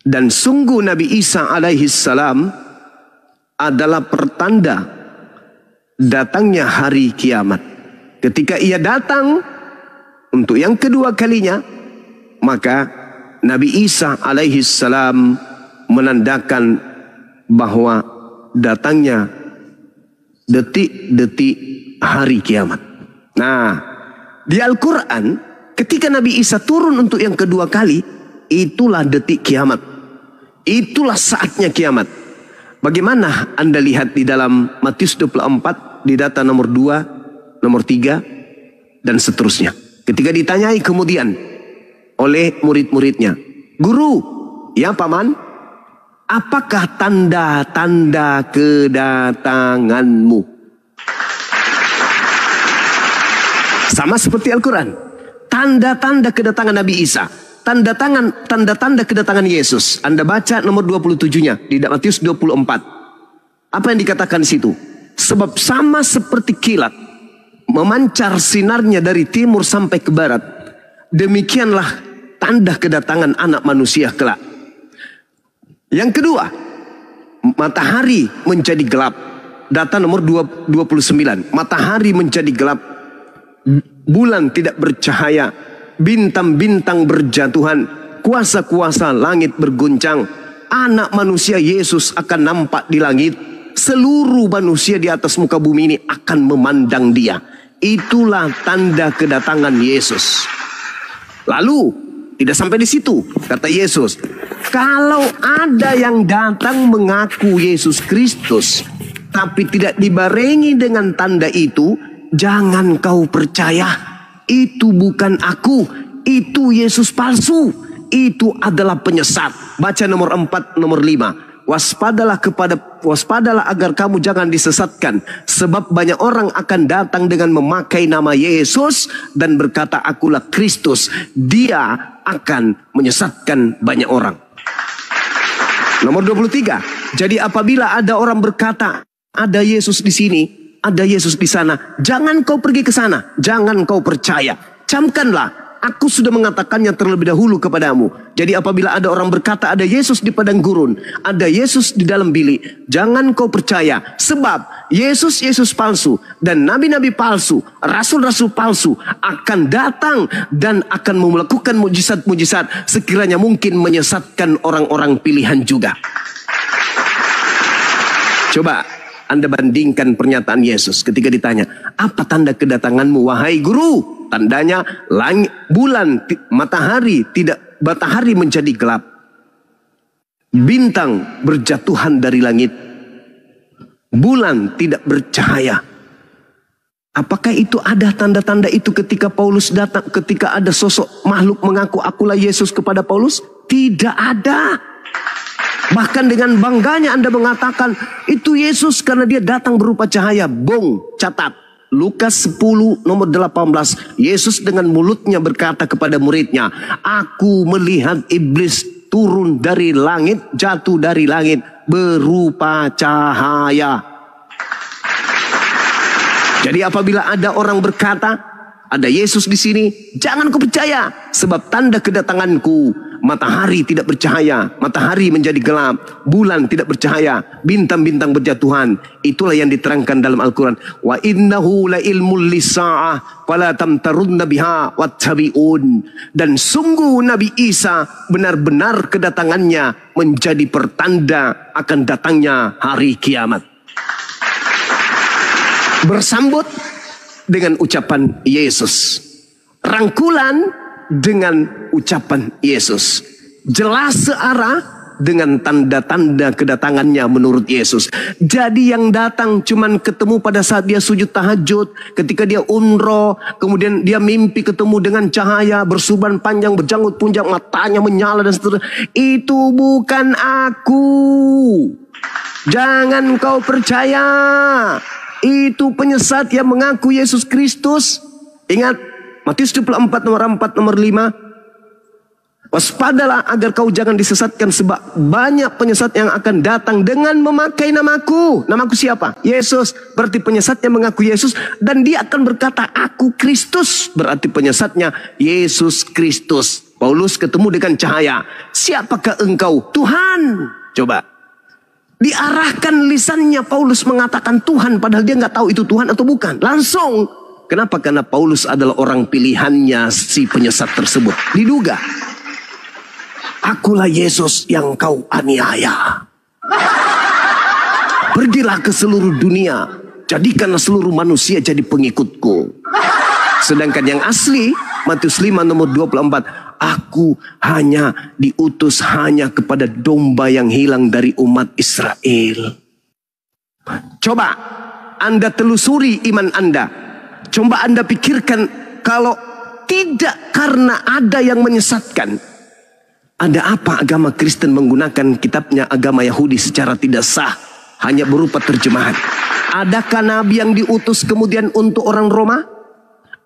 S2: Dan sungguh Nabi Isa alaihi salam adalah pertanda datangnya hari kiamat. Ketika ia datang untuk yang kedua kalinya, maka Nabi Isa alaihi salam menandakan bahwa datangnya detik-detik hari kiamat. Nah, di Al-Quran ketika Nabi Isa turun untuk yang kedua kali, itulah detik kiamat. Itulah saatnya kiamat. Bagaimana Anda lihat di dalam Matius 24 di data nomor 2, nomor 3 dan seterusnya. Ketika ditanyai kemudian oleh murid-muridnya, Guru, ya paman, apakah tanda-tanda kedatanganmu? Sama seperti Al-Quran. Tanda-tanda kedatangan Nabi Isa. Tanda-tanda kedatangan Yesus. Anda baca nomor 27-nya di Matius 24. Apa yang dikatakan di situ? Sebab sama seperti kilat memancar sinarnya dari timur sampai ke barat, demikianlah tanda kedatangan anak manusia kelak. Yang kedua, matahari menjadi gelap. Data nomor 29. Matahari menjadi gelap, bulan tidak bercahaya, bintang-bintang berjatuhan, kuasa-kuasa langit berguncang, Anak manusia Yesus akan nampak di langit. Seluruh manusia di atas muka bumi ini akan memandang dia. Itulah tanda kedatangan Yesus. Lalu tidak sampai di situ, kata Yesus. Kalau ada yang datang mengaku Yesus Kristus, tapi tidak dibarengi dengan tanda itu, jangan kau percaya. Itu bukan aku, itu Yesus palsu. Itu adalah penyesat. Baca nomor 4, nomor 5. Waspadalah agar kamu jangan disesatkan. Sebab banyak orang akan datang dengan memakai nama Yesus dan berkata akulah Kristus. Dia akan menyesatkan banyak orang. Nomor 23. Jadi apabila ada orang berkata ada Yesus di sini, ada Yesus di sana, jangan kau pergi ke sana, jangan kau percaya. Camkanlah, aku sudah mengatakannya terlebih dahulu kepadamu. Jadi apabila ada orang berkata ada Yesus di padang gurun, ada Yesus di dalam bilik, jangan kau percaya. Sebab Yesus palsu dan nabi-nabi palsu, rasul-rasul palsu akan datang dan akan melakukan mujizat-mujizat sekiranya mungkin menyesatkan orang-orang pilihan juga. Coba Anda bandingkan pernyataan Yesus ketika ditanya, apa tanda kedatanganmu wahai guru? Tandanya langit, bulan, matahari menjadi gelap. Bintang berjatuhan dari langit. Bulan tidak bercahaya. Apakah itu ada tanda-tanda itu ketika Paulus datang, ketika ada sosok makhluk mengaku akulah Yesus kepada Paulus? Tidak ada. Bahkan dengan bangganya Anda mengatakan itu Yesus karena dia datang berupa cahaya. Bong, catat. Lukas 10 nomor 18. Yesus dengan mulutnya berkata kepada muridnya, aku melihat iblis turun dari langit, jatuh dari langit berupa cahaya. Jadi apabila ada orang berkata ada Yesus di sini, jangan kau percaya. Sebab tanda kedatanganku, matahari tidak bercahaya, matahari menjadi gelap, bulan tidak bercahaya, bintang-bintang berjatuhan. Itulah yang diterangkan dalam Al-Quran. Wa innahu la ilmul lisa'ah fala tamtarunna biha wattabi'un. Dan sungguh Nabi Isa benar-benar kedatangannya menjadi pertanda akan datangnya hari kiamat. Bersambut dengan ucapan Yesus, rangkulan dengan ucapan Yesus, jelas searah dengan tanda-tanda kedatangannya menurut Yesus. Jadi yang datang cuman ketemu pada saat dia sujud tahajud, ketika dia umroh, kemudian dia mimpi ketemu dengan cahaya, bersuban panjang, berjanggut punjang, matanya menyala dan seterusnya. Itu bukan aku. Jangan kau percaya. Itu penyesat yang mengaku Yesus Kristus. Ingat Matius 24 nomor 4 nomor 5. Waspadalah agar kau jangan disesatkan, sebab banyak penyesat yang akan datang dengan memakai namaku. Namaku siapa? Yesus. Berarti penyesat yang mengaku Yesus, dan dia akan berkata aku Kristus. Berarti penyesatnya Yesus Kristus. Paulus ketemu dengan cahaya. Siapakah engkau? Tuhan. Coba. Diarahkan lisannya Paulus mengatakan Tuhan, padahal dia nggak tahu itu Tuhan atau bukan. Langsung. Kenapa? Karena Paulus adalah orang pilihannya si penyesat tersebut. Diduga. Akulah Yesus yang kau aniaya. Pergilah ke seluruh dunia, jadikanlah seluruh manusia jadi pengikutku. Sedangkan yang asli Matius 5 nomor 24. Aku hanya diutus hanya kepada domba yang hilang dari umat Israel. Coba Anda telusuri iman Anda. Coba Anda pikirkan, kalau tidak karena ada yang menyesatkan, ada apa agama Kristen menggunakan kitabnya agama Yahudi secara tidak sah, hanya berupa terjemahan? Adakah nabi yang diutus kemudian untuk orang Roma?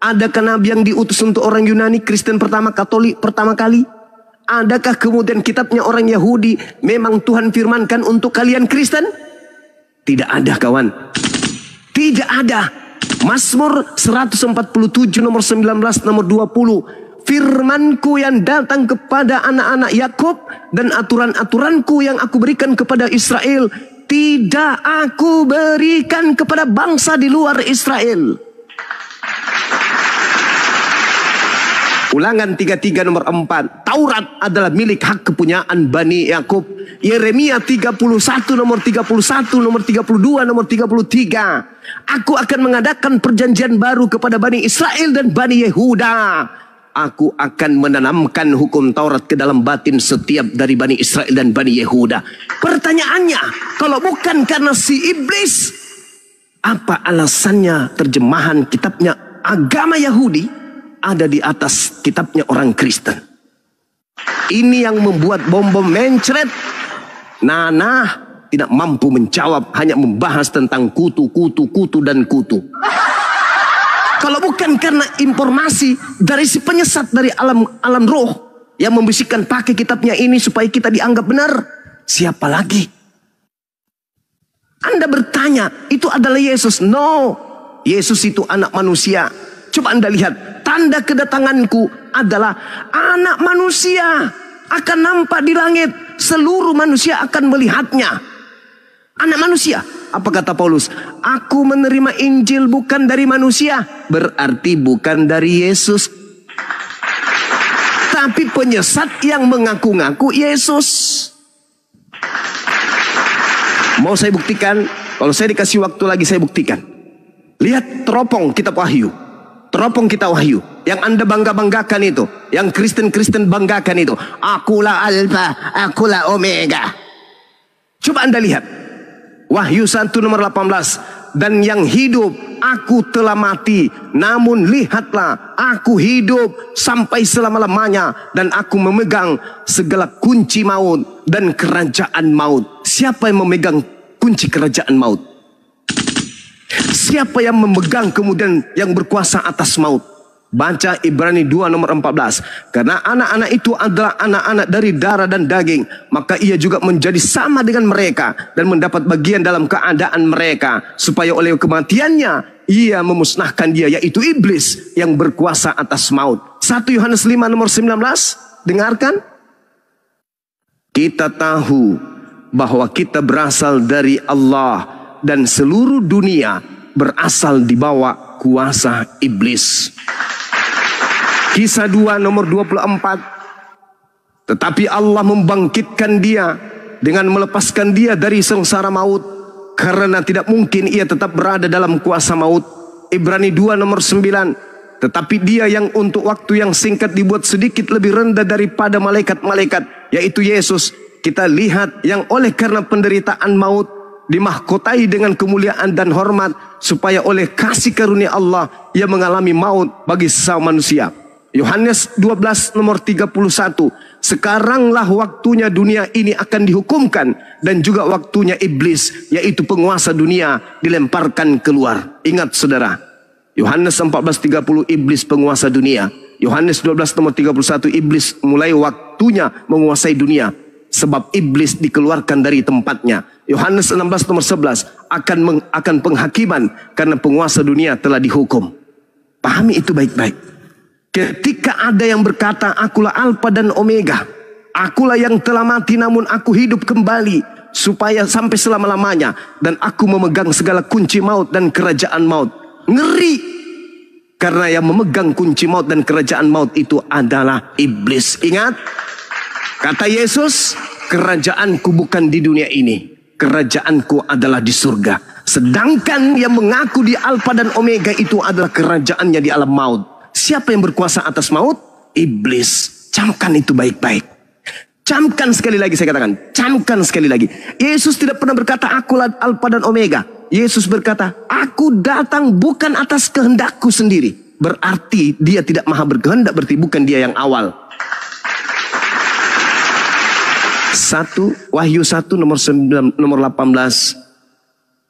S2: Adakah nabi yang diutus untuk orang Yunani, Kristen pertama, Katolik pertama kali? Adakah kemudian kitabnya orang Yahudi memang Tuhan firmankan untuk kalian Kristen? Tidak ada, kawan. Tidak ada. Mazmur 147 nomor 19 nomor 20. Firmanku yang datang kepada anak-anak Yakub dan aturan-aturanku yang aku berikan kepada Israel, tidak aku berikan kepada bangsa di luar Israel. Ulangan 33 nomor 4. Taurat adalah milik hak kepunyaan Bani Yakub. Yeremia 31 nomor 31, nomor 32, nomor 33. Aku akan mengadakan perjanjian baru kepada Bani Israel dan Bani Yehuda. Aku akan menanamkan hukum Taurat ke dalam batin setiap dari Bani Israel dan Bani Yehuda. Pertanyaannya, kalau bukan karena si iblis, apa alasannya terjemahan kitabnya agama Yahudi ada di atas kitabnya orang Kristen? Ini yang membuat bom-bom mencret. Nana tidak mampu menjawab, hanya membahas tentang kutu, dan kutu. Kalau bukan karena informasi dari si penyesat dari alam roh yang membisikkan pakai kitabnya ini supaya kita dianggap benar, siapa lagi? Anda bertanya, itu adalah Yesus? No, Yesus itu anak manusia. Coba Anda lihat, tanda kedatanganku adalah anak manusia akan nampak di langit, seluruh manusia akan melihatnya. Anak manusia. Apa kata Paulus? Aku menerima Injil bukan dari manusia. Berarti bukan dari Yesus, tapi penyesat yang mengaku-ngaku Yesus. Mau saya buktikan? Kalau saya dikasih waktu lagi, saya buktikan. Lihat teropong kitab Wahyu. Teropong kitab Wahyu yang Anda bangga-banggakan itu, yang Kristen-Kristen banggakan itu. Akulah Alfa, akulah Omega. Coba Anda lihat Wahyu 1 nomor 18. Dan yang hidup, aku telah mati, namun lihatlah, aku hidup sampai selama-lamanya, dan aku memegang segala kunci maut dan kerajaan maut. Siapa yang memegang kunci kerajaan maut? Siapa yang memegang kemudian yang berkuasa atas maut? Baca Ibrani 2 nomor 14. Karena anak-anak itu adalah anak-anak dari darah dan daging, maka ia juga menjadi sama dengan mereka dan mendapat bagian dalam keadaan mereka, supaya oleh kematiannya ia memusnahkan dia, yaitu iblis yang berkuasa atas maut. 1 Yohanes 5 nomor 19. Dengarkan. Kita tahu bahwa kita berasal dari Allah dan seluruh dunia berasal di bawah kuasa iblis. Kisah 2 nomor 24. Tetapi Allah membangkitkan dia dengan melepaskan dia dari sengsara maut, karena tidak mungkin ia tetap berada dalam kuasa maut. Ibrani 2 nomor 9. Tetapi dia yang untuk waktu yang singkat dibuat sedikit lebih rendah daripada malaikat-malaikat, yaitu Yesus, kita lihat yang oleh karena penderitaan maut dimahkotai dengan kemuliaan dan hormat, supaya oleh kasih karunia Allah ia mengalami maut bagi sesama manusia. Yohanes 12 nomor 31. Sekaranglah waktunya dunia ini akan dihukumkan, dan juga waktunya iblis, yaitu penguasa dunia, dilemparkan keluar. Ingat saudara, Yohanes 14:30 iblis penguasa dunia. Yohanes 12 nomor 31 iblis mulai waktunya menguasai dunia, sebab iblis dikeluarkan dari tempatnya. Yohanes 16 nomor 11 akan penghakiman, karena penguasa dunia telah dihukum. Pahami itu baik-baik. Ketika ada yang berkata, akulah Alfa dan Omega, akulah yang telah mati namun aku hidup kembali supaya sampai selama-lamanya, dan aku memegang segala kunci maut dan kerajaan maut. Ngeri, karena yang memegang kunci maut dan kerajaan maut itu adalah iblis. Ingat, kata Yesus, kerajaanku bukan di dunia ini, kerajaanku adalah di surga. Sedangkan yang mengaku di Alfa dan Omega itu adalah kerajaannya di alam maut. Siapa yang berkuasa atas maut? Iblis. Camkan itu baik-baik. Camkan sekali lagi, saya katakan. Camkan sekali lagi. Yesus tidak pernah berkata, akulah Alfa dan Omega. Yesus berkata, aku datang bukan atas kehendakku sendiri. Berarti dia tidak maha berkehendak, berarti bukan dia yang awal. Wahyu 1 nomor 9, nomor 18.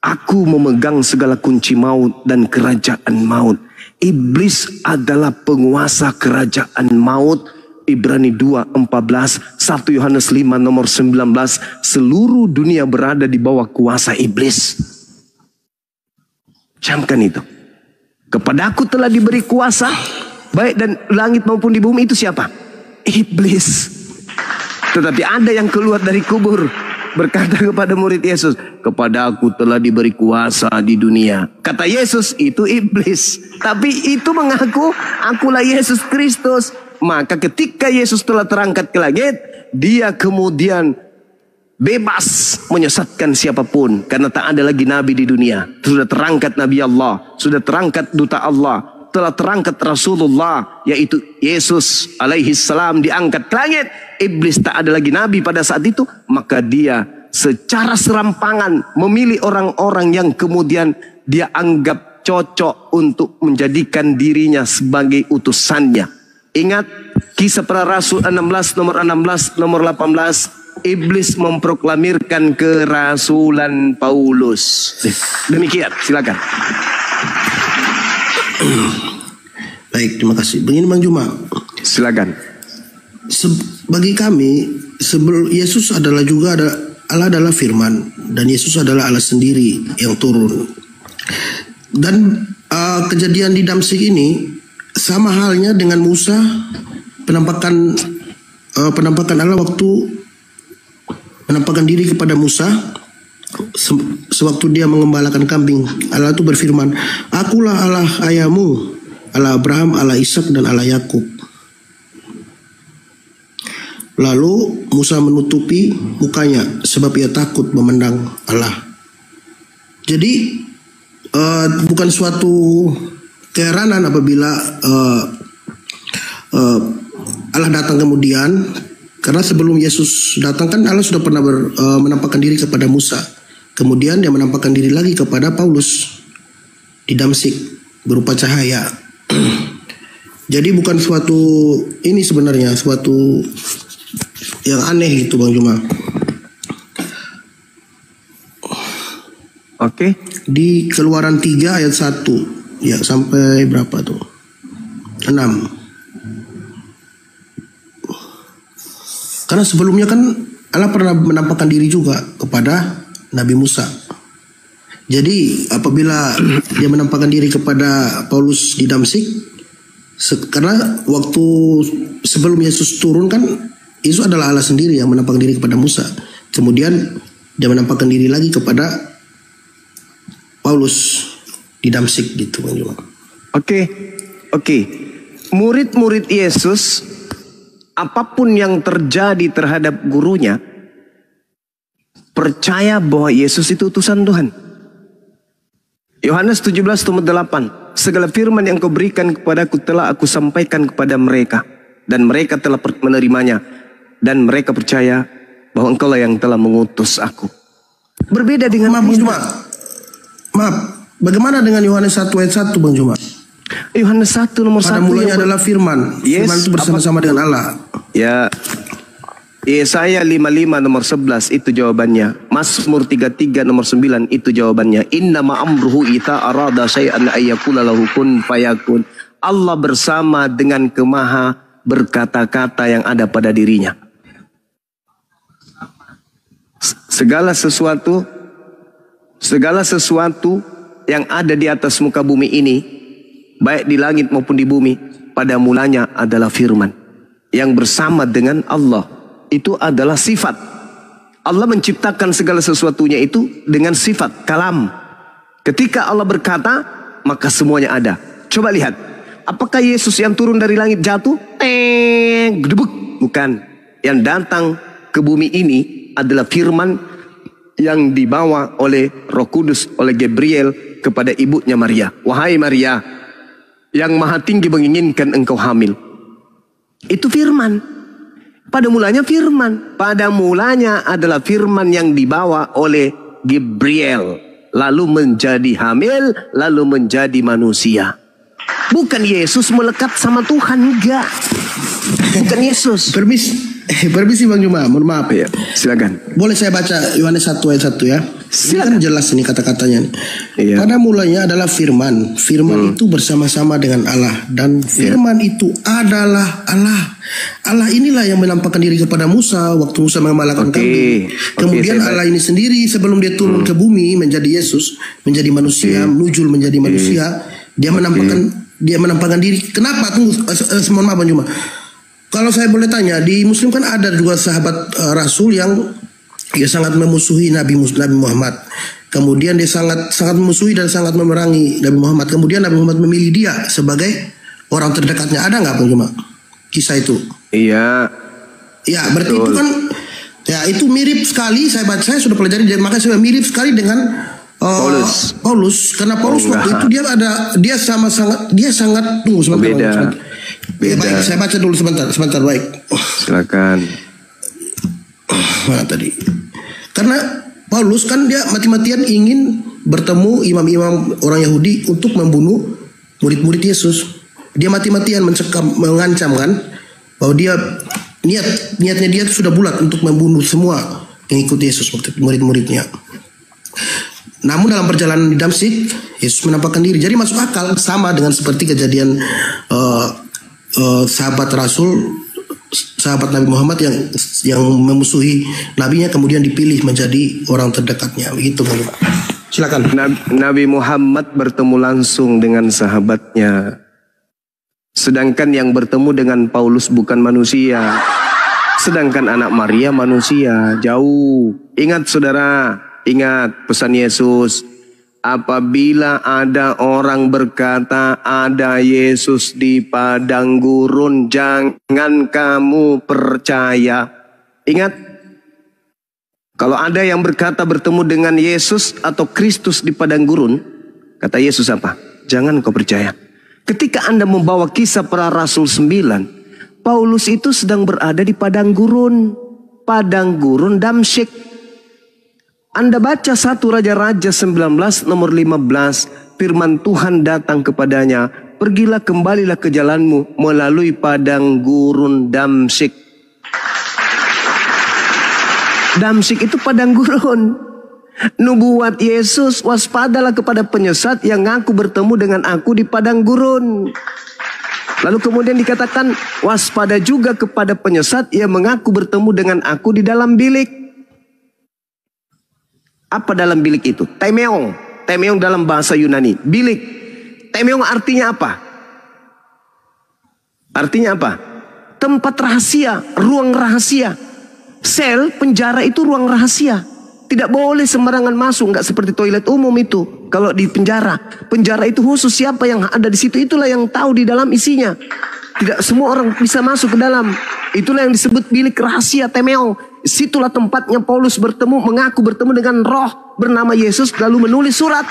S2: Aku memegang segala kunci maut dan kerajaan maut. Iblis adalah penguasa kerajaan maut. Ibrani 2:14, 1 Yohanes 5 nomor 19. Seluruh dunia berada di bawah kuasa iblis. Camkan itu. Kepadaku telah diberi kuasa, baik dan langit maupun di bumi. Itu siapa? Iblis. Tetapi ada yang keluar dari kubur, berkata kepada murid Yesus, kepadaku telah diberi kuasa di dunia. Kata Yesus, itu iblis. Tapi itu mengaku, akulah Yesus Kristus. Maka ketika Yesus telah terangkat ke langit, dia kemudian bebas menyesatkan siapapun. Karena tak ada lagi nabi di dunia. Sudah terangkat Nabi Allah, sudah terangkat duta Allah, telah terangkat Rasulullah, yaitu Yesus alaihi salam diangkat ke langit. Iblis tak ada lagi nabi pada saat itu. Maka dia secara serampangan memilih orang-orang yang kemudian dia anggap cocok untuk menjadikan dirinya sebagai utusannya. Ingat kisah para rasul 16 nomor 18. Iblis memproklamirkan kerasulan Paulus. Demikian, silakan.
S1: Baik, terima kasih. Begini Bang Juma.
S2: Silakan.
S1: Bagi kami, sebelum Yesus adalah juga Allah adalah firman, dan Yesus adalah Allah sendiri yang turun. Dan kejadian di Damsyik ini sama halnya dengan Musa, penampakan Allah waktu menampakkan diri kepada Musa sewaktu dia mengembalakan kambing. Allah itu berfirman, "Akulah Allah ayahmu, Allah Abraham, Allah Ishak dan Allah Yakub." Lalu Musa menutupi mukanya sebab ia takut memandang Allah. Jadi bukan suatu keheranan apabila Allah datang kemudian. Karena sebelum Yesus datang kan Allah sudah pernah menampakkan diri kepada Musa. Kemudian dia menampakkan diri lagi kepada Paulus di Damsyik berupa cahaya. Jadi bukan suatu ini sebenarnya suatu yang aneh gitu Bang Juma.
S2: Oke.
S1: Di Keluaran 3 ayat 1 ya sampai berapa tuh? 6. Karena sebelumnya kan Allah pernah menampakkan diri juga kepada Nabi Musa. Jadi apabila dia menampakkan diri kepada Paulus di Damsyik, karena waktu sebelum Yesus turun kan Yesus adalah Allah sendiri yang menampakkan diri kepada Musa. Kemudian dia menampakkan diri lagi kepada Paulus di Damsyik gitu Bang Juma.
S2: Oke. Murid-murid Yesus, apapun yang terjadi terhadap gurunya, percaya bahwa Yesus itu utusan Tuhan. Yohanes 17:8, segala firman yang kau berikan kepadaku telah aku sampaikan kepada mereka, dan mereka telah menerimanya, dan mereka percaya bahwa engkaulah yang telah mengutus aku. Berbeda dengan
S1: Maaf, bagaimana dengan Yohanes 1 ayat 1 Bang Juma?
S2: Yohanes 1 nomor 1
S1: pada mulanya adalah firman. Firman itu bersama-sama dengan Allah.
S2: Ya. Yesaya 55 nomor 11 itu jawabannya. Mazmur 33 nomor 9 itu jawabannya. Innama amruhu ita arada syai'an ayyakula lahu kun fayakun. Allah bersama dengan kemaha berkata-kata yang ada pada dirinya. Segala sesuatu yang ada di atas muka bumi ini, baik di langit maupun di bumi, pada mulanya adalah firman yang bersama dengan Allah. Itu adalah sifat. Allah menciptakan segala sesuatunya itu dengan sifat kalam. Ketika Allah berkata, maka semuanya ada. Coba lihat, apakah Yesus yang turun dari langit jatuh? Gedebuk. Bukan. Yang datang ke bumi ini adalah firman yang dibawa oleh Roh Kudus, oleh Gabriel kepada ibunya Maria. Wahai Maria, yang maha tinggi menginginkan engkau hamil. Itu firman. Pada mulanya firman. Pada mulanya adalah firman yang dibawa oleh Gabriel. Lalu menjadi hamil, lalu menjadi manusia. Bukan Yesus melekat sama Tuhan, enggak. Bukan Yesus.
S1: Permisi Bang Juma, mohon maaf
S2: ya. Silakan.
S1: Boleh saya baca Yohanes 1 ayat 1 ya? Silakan. Ini kan jelas ini kata-katanya. Iya. Pada mulanya adalah firman. Firman itu bersama-sama dengan Allah, dan firman itu adalah Allah. Allah inilah yang menampakkan diri kepada Musa waktu Musa mengembalakan kambing. Kemudian Allah ini sendiri sebelum dia turun ke bumi menjadi Yesus, menjadi manusia, nujul menjadi manusia, dia menampakkan diri. Kenapa? Tunggu, mohon maaf Bang Juma. Kalau saya boleh tanya, di Muslim kan ada juga sahabat Rasul yang sangat memusuhi Nabi Muhammad. Kemudian dia sangat memusuhi dan sangat memerangi Nabi Muhammad. Kemudian Nabi Muhammad memilih dia sebagai orang terdekatnya. Ada nggak Bang Juma? kisah itu.
S2: Iya.
S1: Ya, berarti
S2: Betul.
S1: itu kan ya itu mirip sekali saya sudah pelajari, makanya saya mirip sekali dengan Paulus karena Paulus waktu itu dia sangat tunggu sebentar.
S2: Beda.
S1: Ya, baik, saya baca dulu sebentar baik.
S2: Silakan.
S1: Mana tadi? Karena Paulus kan dia mati-matian ingin bertemu imam-imam orang Yahudi untuk membunuh murid-murid Yesus. Dia mati-matian mengancam kan bahwa dia niatnya dia sudah bulat untuk membunuh semua pengikut Yesus waktu murid-muridnya. Namun dalam perjalanan di Damsyik, Yesus menampakkan diri. Jadi masuk akal, sama dengan seperti kejadian sahabat Nabi Muhammad yang memusuhi nabinya kemudian dipilih menjadi orang terdekatnya. Begitu kan, Pak? Silakan.
S2: Nabi Muhammad bertemu langsung dengan sahabatnya. Sedangkan yang bertemu dengan Paulus bukan manusia. Sedangkan anak Maria manusia, jauh. Ingat saudara, ingat pesan Yesus. Apabila ada orang berkata ada Yesus di padang gurun, jangan kamu percaya. Ingat, kalau ada yang berkata bertemu dengan Yesus atau Kristus di padang gurun, kata Yesus apa? Jangan kau percaya. Ketika Anda membawa kisah para Rasul 9, Paulus itu sedang berada di padang gurun Damsyik. Anda baca 1 Raja-Raja 19 nomor 15, firman Tuhan datang kepadanya, pergilah kembalilah ke jalanmu melalui padang gurun Damsyik. Damsyik itu padang gurun. Nubuat Yesus, waspadalah kepada penyesat yang ngaku bertemu dengan aku di padang gurun. Lalu kemudian dikatakan, waspada juga kepada penyesat yang mengaku bertemu dengan aku di dalam bilik. Apa dalam bilik itu? Temeong. Temeong dalam bahasa Yunani. Bilik. Temeong artinya apa? Artinya apa? Tempat rahasia, ruang rahasia. Sel, penjara itu ruang rahasia. Tidak boleh sembarangan masuk, nggak seperti toilet umum itu. Kalau di penjara itu khusus siapa yang ada di situ, itulah yang tahu di dalam isinya. Tidak semua orang bisa masuk ke dalam. Itulah yang disebut bilik rahasia, temeong. Situlah tempatnya Paulus mengaku bertemu dengan roh bernama Yesus, lalu menulis surat.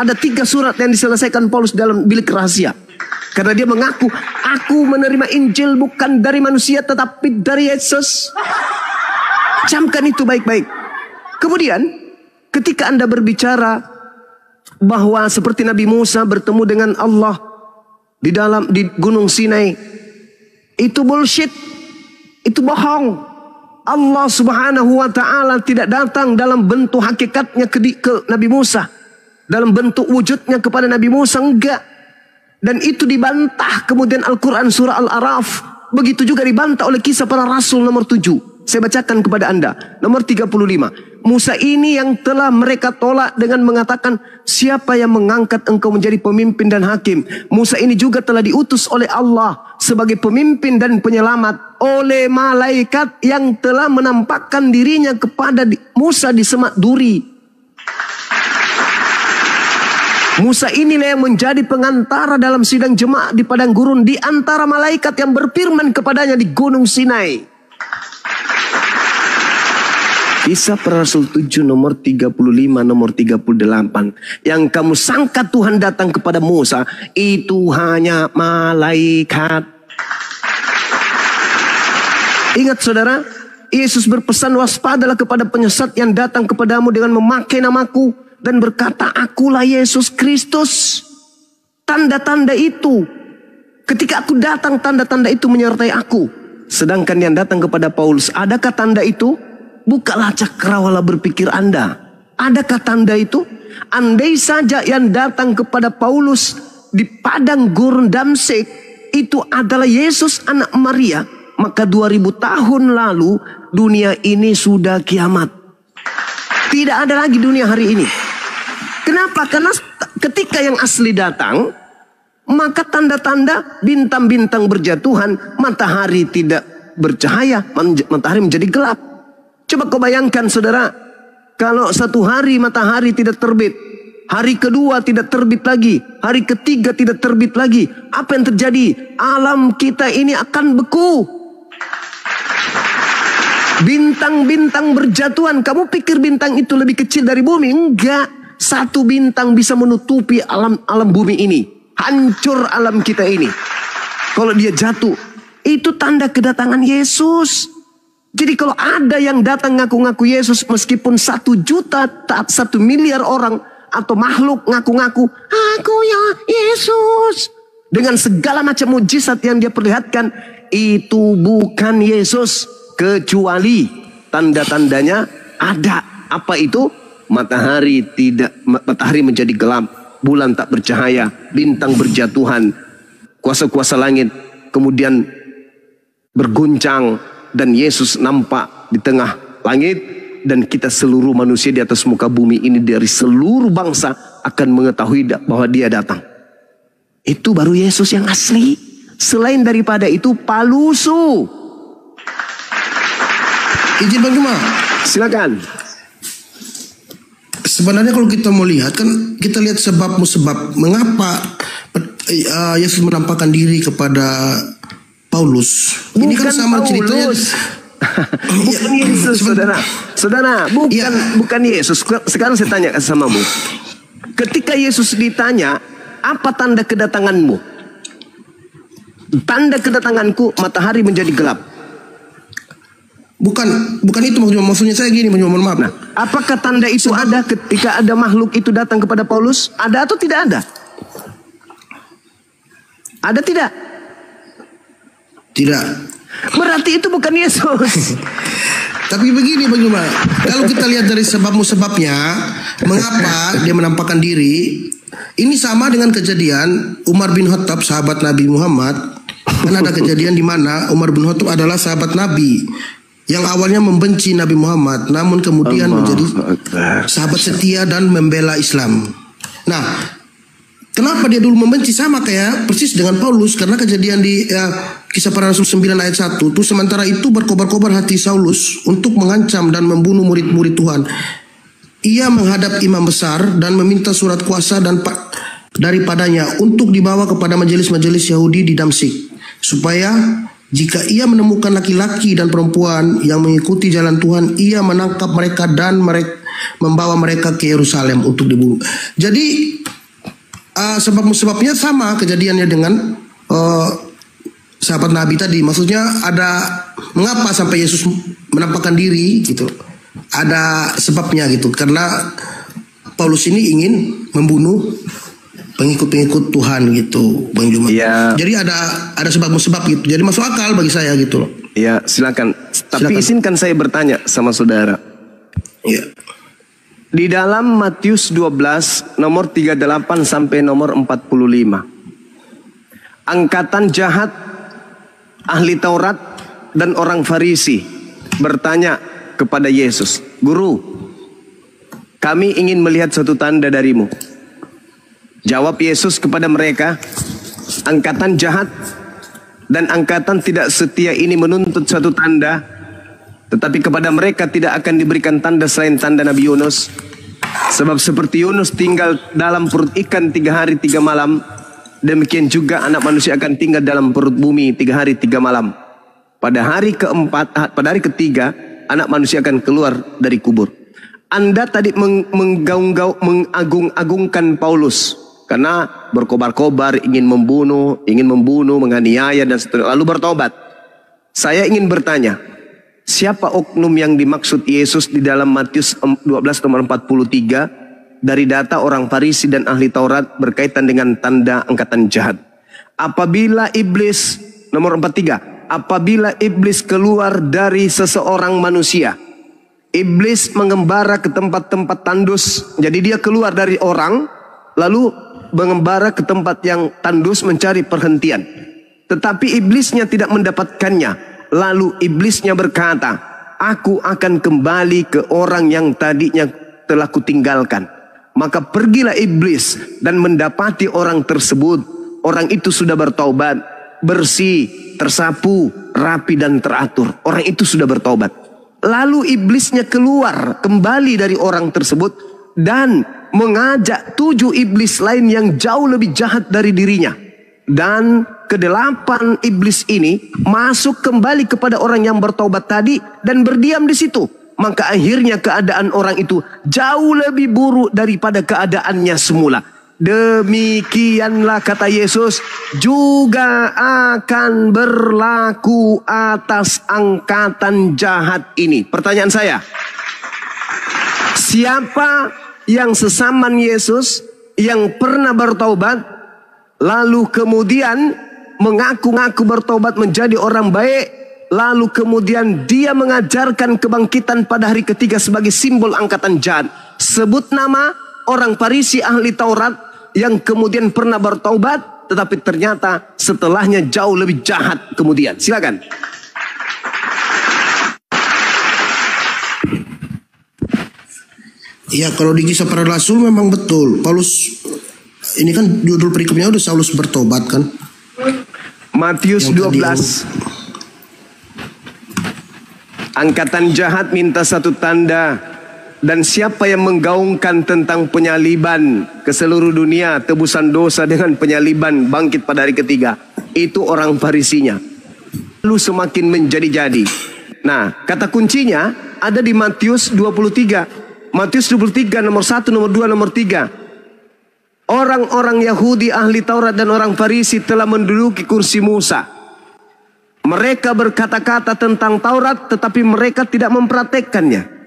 S2: Ada 3 surat yang diselesaikan Paulus dalam bilik rahasia. Karena dia mengaku, aku menerima Injil bukan dari manusia tetapi dari Yesus. Camkan itu baik-baik. Kemudian ketika Anda berbicara bahwa seperti Nabi Musa bertemu dengan Allah di Gunung Sinai, itu bullshit, itu bohong. Allah Subhanahu wa taala tidak datang dalam bentuk hakikatnya ke Nabi Musa, dalam bentuk wujudnya kepada Nabi Musa, enggak. Dan itu dibantah kemudian Al-Quran surah Al-A'raf. Begitu juga dibantah oleh kisah para Rasul nomor 7. Saya bacakan kepada Anda. Nomor 35. Musa ini yang telah mereka tolak dengan mengatakan, siapa yang mengangkat engkau menjadi pemimpin dan hakim? Musa ini juga telah diutus oleh Allah sebagai pemimpin dan penyelamat oleh malaikat yang telah menampakkan dirinya kepada Musa di semak duri. Musa inilah yang menjadi pengantara dalam sidang jemaat di padang gurun di antara malaikat yang berfirman kepadanya di Gunung Sinai. Kisah para Rasul 7 nomor 35 nomor 38. Yang kamu sangka Tuhan datang kepada Musa, itu hanya malaikat. Ingat saudara, Yesus berpesan, waspadalah kepada penyesat yang datang kepadamu dengan memakai namaku dan berkata, akulah Yesus Kristus. Tanda-tanda itu, ketika aku datang, tanda-tanda itu menyertai aku. Sedangkan yang datang kepada Paulus, adakah tanda itu? Bukalah cakrawala berpikir Anda. Adakah tanda itu? Andai saja yang datang kepada Paulus di padang gurun Damsyik itu adalah Yesus anak Maria, maka 2000 tahun lalu dunia ini sudah kiamat. Tidak ada lagi dunia hari ini. Kenapa? Karena ketika yang asli datang, maka tanda-tanda bintang-bintang berjatuhan, matahari tidak bercahaya, matahari menjadi gelap. Coba kau bayangkan saudara, kalau satu hari matahari tidak terbit, Hari kedua tidak terbit lagi. Hari ketiga tidak terbit lagi. Apa yang terjadi? Alam kita ini akan beku. Bintang-bintang berjatuhan. Kamu pikir bintang itu lebih kecil dari bumi? Enggak. Satu bintang bisa menutupi alam bumi ini. Hancur alam kita ini. Kalau dia jatuh, itu tanda kedatangan Yesus. Jadi kalau ada yang datang ngaku-ngaku Yesus, meskipun 1 juta, 1 miliar orang atau makhluk ngaku-ngaku, aku ya Yesus, dengan segala macam mujizat yang dia perlihatkan, itu bukan Yesus. Kecuali tanda-tandanya ada. Apa itu? Matahari menjadi gelap, bulan tak bercahaya, bintang berjatuhan, kuasa-kuasa langit kemudian berguncang, dan Yesus nampak di tengah langit, dan kita seluruh manusia di atas muka bumi ini dari seluruh bangsa akan mengetahui bahwa dia datang. Itu baru Yesus yang asli. Selain daripada itu palsu.
S1: Izin Bang Juma.
S2: Silakan.
S1: Sebenarnya kalau kita mau lihat kan, kita lihat sebab mengapa Yesus menampakkan diri kepada Paulus. Ini kan sama
S2: Paulus.
S1: ceritanya.
S2: Bukan Yesus, saudara. Bukan Yesus. Sekarang saya tanya samamu. Ketika Yesus ditanya, apa tanda kedatanganmu? Tanda kedatanganku, matahari menjadi gelap.
S1: Bukan itu maksudnya saya gini, mohon maaf.
S2: Nah, apakah tanda itu ada ketika ada makhluk itu datang kepada Paulus? Ada atau tidak ada? Ada tidak?
S1: Tidak.
S2: Berarti itu bukan Yesus.
S1: Tapi begini Bang Juma, kalau kita lihat dari sebabnya, mengapa dia menampakkan diri, ini sama dengan kejadian Umar bin Khattab, sahabat Nabi Muhammad. Kan ada kejadian di mana Umar bin Khattab adalah sahabat Nabi yang awalnya membenci Nabi Muhammad, namun kemudian menjadi sahabat setia dan membela Islam. Nah, kenapa dia dulu membenci? Sama kayak persis dengan Paulus, karena kejadian di Kisah Para Rasul 9 ayat 1 tuh, sementara itu berkobar-kobar hati Saulus untuk mengancam dan membunuh murid-murid Tuhan. Ia menghadap imam besar dan meminta surat kuasa daripadanya untuk dibawa kepada majelis-majelis Yahudi di Damsyik, supaya jika ia menemukan laki-laki dan perempuan yang mengikuti jalan Tuhan, ia menangkap mereka dan membawa mereka ke Yerusalem untuk dibunuh. Jadi sebabnya sama kejadiannya dengan sahabat Nabi tadi. Maksudnya ada mengapa sampai Yesus menampakkan diri gitu. Ada sebabnya gitu. Karena Paulus ini ingin membunuh pengikut-pengikut Tuhan gitu, Bang Juma.
S2: Ya.
S1: Jadi ada sebab gitu. Jadi masuk akal bagi saya gitu loh.
S2: Ya, silakan. Tapi izinkan saya bertanya sama saudara.
S1: Ya.
S2: Di dalam Matius 12 nomor 38 sampai nomor 45. Angkatan jahat ahli Taurat dan orang Farisi bertanya kepada Yesus, "Guru, kami ingin melihat suatu tanda darimu." Jawab Yesus kepada mereka, angkatan jahat dan angkatan tidak setia ini menuntut suatu tanda, tetapi kepada mereka tidak akan diberikan tanda selain tanda Nabi Yunus. Sebab seperti Yunus tinggal dalam perut ikan 3 hari 3 malam, demikian juga anak manusia akan tinggal dalam perut bumi 3 hari 3 malam. Pada hari ketiga, anak manusia akan keluar dari kubur. Anda tadi mengagung-agungkan Paulus karena berkobar-kobar ingin membunuh, menganiaya dan seterusnya, lalu bertobat. Saya ingin bertanya, siapa oknum yang dimaksud Yesus di dalam Matius 12 nomor 43 dari data orang Farisi dan ahli Taurat berkaitan dengan tanda angkatan jahat? Apabila iblis, nomor 43, apabila iblis keluar dari seseorang manusia, iblis mengembara ke tempat-tempat tandus. Jadi dia keluar dari orang, lalu mengembara ke tempat yang tandus mencari perhentian. Tetapi iblisnya tidak mendapatkannya. Lalu iblisnya berkata, "Aku akan kembali ke orang yang tadinya telah kutinggalkan." Maka pergilah iblis dan mendapati orang tersebut. Orang itu sudah bertaubat, bersih, tersapu, rapi dan teratur. Orang itu sudah bertaubat. Lalu iblisnya keluar kembali dari orang tersebut dan mengajak 7 iblis lain yang jauh lebih jahat dari dirinya. Dan ke-8 iblis ini masuk kembali kepada orang yang bertobat tadi dan berdiam di situ. Maka akhirnya keadaan orang itu jauh lebih buruk daripada keadaannya semula. Demikianlah kata Yesus juga akan berlaku atas angkatan jahat ini. Pertanyaan saya, siapa yang sesaman Yesus yang pernah bertobat lalu kemudian mengaku-ngaku bertobat menjadi orang baik, lalu kemudian dia mengajarkan kebangkitan pada hari ketiga sebagai simbol angkatan jahat? Sebut nama orang Farisi ahli Taurat yang kemudian pernah bertobat tetapi ternyata setelahnya jauh lebih jahat kemudian. Silakan.
S1: Ya, kalau di Kisah Para Rasul memang betul. Paulus, ini kan judul perikopnya udah Saulus bertobat kan.
S2: Matius 12. Angkatan jahat minta satu tanda. Dan siapa yang menggaungkan tentang penyaliban ke seluruh dunia, tebusan dosa dengan penyaliban, bangkit pada hari ketiga, itu orang Farisinya. Lalu semakin menjadi-jadi. Nah, kata kuncinya ada di Matius 23. Matius 23 nomor 1, nomor 2, nomor 3. Orang-orang Yahudi ahli Taurat dan orang Farisi telah menduduki kursi Musa. Mereka berkata-kata tentang Taurat tetapi mereka tidak mempraktekkannya.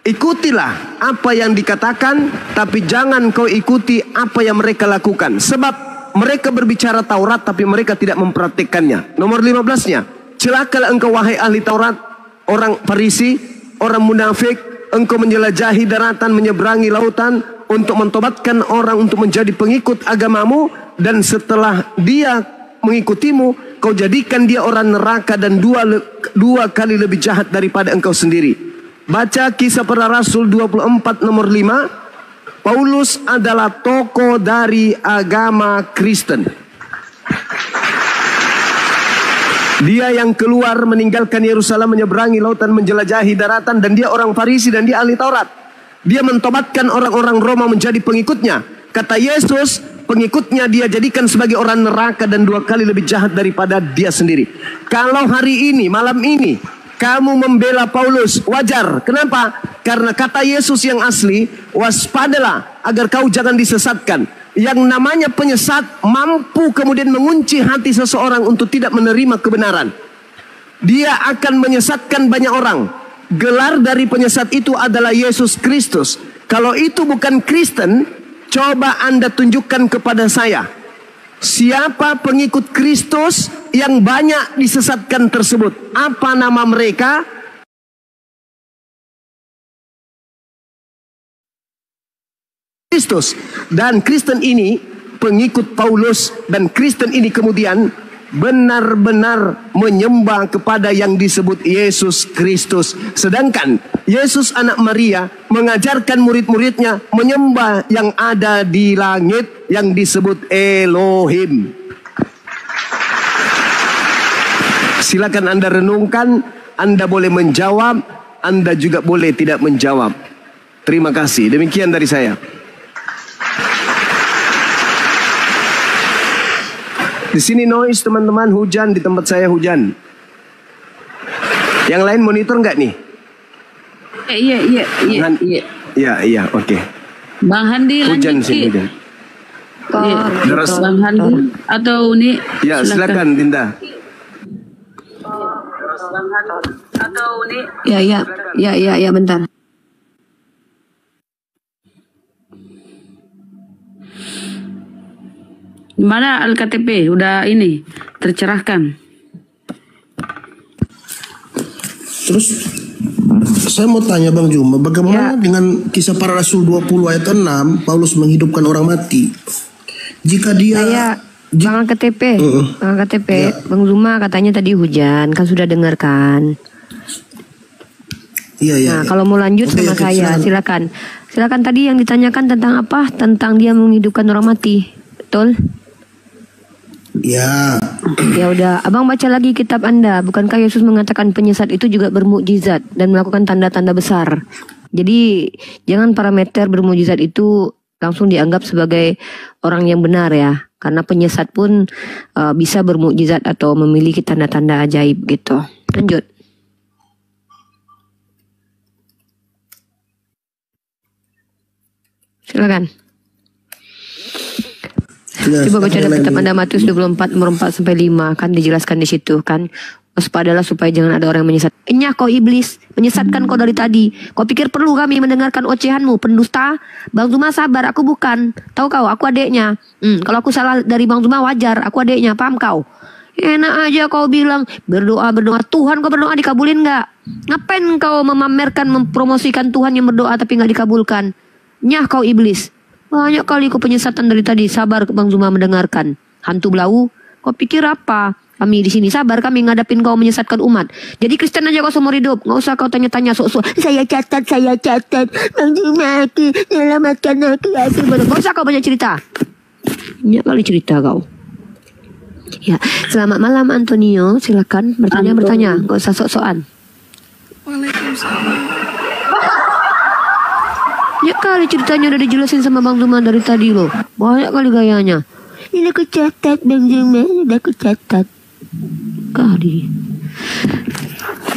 S2: Ikutilah apa yang dikatakan, tapi jangan kau ikuti apa yang mereka lakukan. Sebab mereka berbicara Taurat tapi mereka tidak mempraktekkannya. Nomor 15-nya, celakalah engkau wahai ahli Taurat, orang Farisi, orang munafik. Engkau menjelajahi daratan, menyeberangi lautan untuk mentobatkan orang untuk menjadi pengikut agamamu. Dan setelah dia mengikutimu, kau jadikan dia orang neraka dan dua kali lebih jahat daripada engkau sendiri. Baca Kisah Para Rasul 24 nomor 5. Paulus adalah tokoh dari agama Kristen. Dia yang keluar meninggalkan Yerusalem, menyeberangi lautan, menjelajahi daratan, dan dia orang Farisi dan dia ahli Taurat. Dia mentobatkan orang-orang Roma menjadi pengikutnya. Kata Yesus, pengikutnya dia jadikan sebagai orang neraka dan 2 kali lebih jahat daripada dia sendiri. Kalau hari ini, malam ini, kamu membela Paulus, wajar. Kenapa? Karena kata Yesus yang asli, waspadalah agar kau jangan disesatkan. Yang namanya penyesat mampu kemudian mengunci hati seseorang untuk tidak menerima kebenaran. Dia akan menyesatkan banyak orang. Gelar dari penyesat itu adalah Yesus Kristus. Kalau itu bukan Kristen, coba Anda tunjukkan kepada saya. Siapa pengikut Kristus yang banyak disesatkan tersebut? Apa nama mereka? Kristus. Dan Kristen ini pengikut Paulus, dan Kristen ini kemudian benar-benar menyembah kepada yang disebut Yesus Kristus. Sedangkan Yesus anak Maria mengajarkan murid-muridnya menyembah yang ada di langit yang disebut Elohim. Silakan Anda renungkan, Anda boleh menjawab, Anda juga boleh tidak menjawab. Terima kasih. Demikian dari saya. Di sini noise teman-teman, hujan, di tempat saya hujan. Yang lain monitor nggak nih? Iya, oke.
S3: Bang Handi
S2: Hujan
S3: lanjut.
S2: sih, hujan. Deras.
S3: Bang Handi atau Uni?
S2: Ya, silakan Dinda.
S3: Atau Uni?
S4: Ya, bentar.
S3: Gimana Alkitab? Udah ini tercerahkan.
S1: Terus saya mau tanya Bang Juma, bagaimana dengan Kisah Para Rasul 20 ayat 6, Paulus menghidupkan orang mati? Jika dia
S4: Bang KTP, Bang Zuma katanya tadi hujan, kan sudah dengarkan.
S1: Iya.
S4: Nah, kalau mau lanjut sama saya, silakan tadi yang ditanyakan tentang apa? Tentang dia menghidupkan orang mati, betul?
S1: Ya.
S4: Ya udah, Abang baca lagi kitab Anda. Bukankah Yesus mengatakan penyesat itu juga bermukjizat dan melakukan tanda-tanda besar? Jadi jangan parameter bermujizat itu langsung dianggap sebagai orang yang benar ya. Karena penyesat pun bisa bermukjizat atau memiliki tanda-tanda ajaib gitu. Lanjut. Silakan. Coba baca dalam kitab Anda Matius 24 nomor 4 sampai 5 kan dijelaskan di situ kan. Waspadalah supaya jangan ada orang yang menyesat. Enyah kau iblis, menyesatkan kau dari tadi. Kau pikir perlu kami mendengarkan ocehanmu, pendusta? Bang Zuma sabar, aku bukan. Tahu kau, aku adeknya. Kalau aku salah dari Bang Zuma wajar, aku adeknya, paham kau? Enak aja kau bilang berdoa. Tuhan kau berdoa dikabulin nggak? Ngapain kau memamerkan, mempromosikan Tuhan yang berdoa tapi nggak dikabulkan? Nyah kau iblis. Banyak kali kau penyesatan dari tadi. Sabar Bang Zuma mendengarkan. Hantu belau, kau pikir apa? Kami di sini sabar, kami ngadapin kau menyesatkan umat. Jadi Kristen aja kau seumur hidup. Nggak usah kau tanya-tanya sok-sok. Saya catat. Bang Zuma aku, selamatkan aku. Nggak usah kau banyak cerita. Banyak kali cerita kau. Ya, selamat malam Antonio. Silakan bertanya. Nggak usah sok-sokan.
S5: Waalaikumsalam.
S4: Ya kali ceritanya udah dijelasin sama Bang Zuma dari tadi loh. Banyak kali gayanya. Ini aku catat Bang Zuma, udah aku catat. Kali.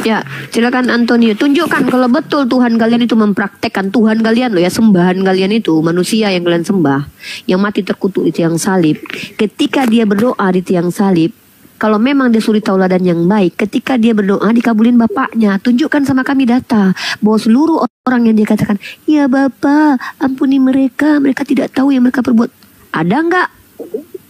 S4: Ya, silakan Antonio. Tunjukkan kalau betul Tuhan kalian itu mempraktekkan Tuhan kalian loh ya, sembahan kalian itu, manusia yang kalian sembah, yang mati terkutuk di tiang salib. Ketika dia berdoa di tiang salib, kalau memang dia suri tauladan yang baik, ketika dia berdoa dikabulin Bapaknya. Tunjukkan sama kami data bahwa seluruh orang yang dia katakan, ya Bapa, ampuni mereka tidak tahu yang mereka perbuat. Ada nggak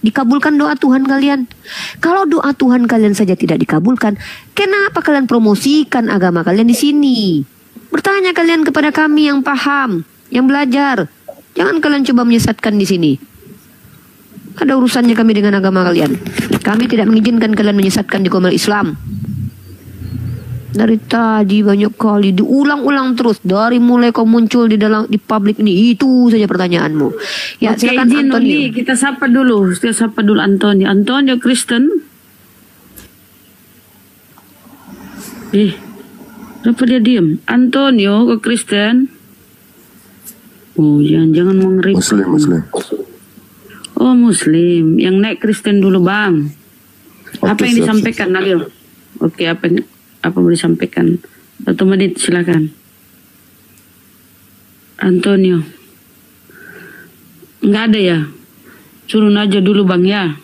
S4: dikabulkan doa Tuhan kalian? Kalau doa Tuhan kalian saja tidak dikabulkan, kenapa kalian promosikan agama kalian di sini? Bertanya kalian kepada kami yang paham, yang belajar. Jangan kalian coba menyesatkan di sini. Ada urusannya kami dengan agama kalian. Kami tidak mengizinkan kalian menyesatkan di komal Islam. Dari tadi banyak kali diulang-ulang terus. Dari mulai kau muncul di publik ini, itu saja pertanyaanmu. Ya,
S3: Oke,
S4: silakan
S3: izin
S4: Antonio.
S3: Noni, kita sapa dulu Antonio. Antonio Kristen. Kenapa dia diam? Antonio ke Kristen. Oh, jangan mengerikan.
S6: Muslim.
S3: Oh, Muslim. Yang naik Kristen dulu, Bang. Apa yang disampaikan, Nalil? Oke, apa mau disampaikan? 1 menit, silakan. Antonio. Enggak ada ya? Suruh aja dulu, Bang, ya.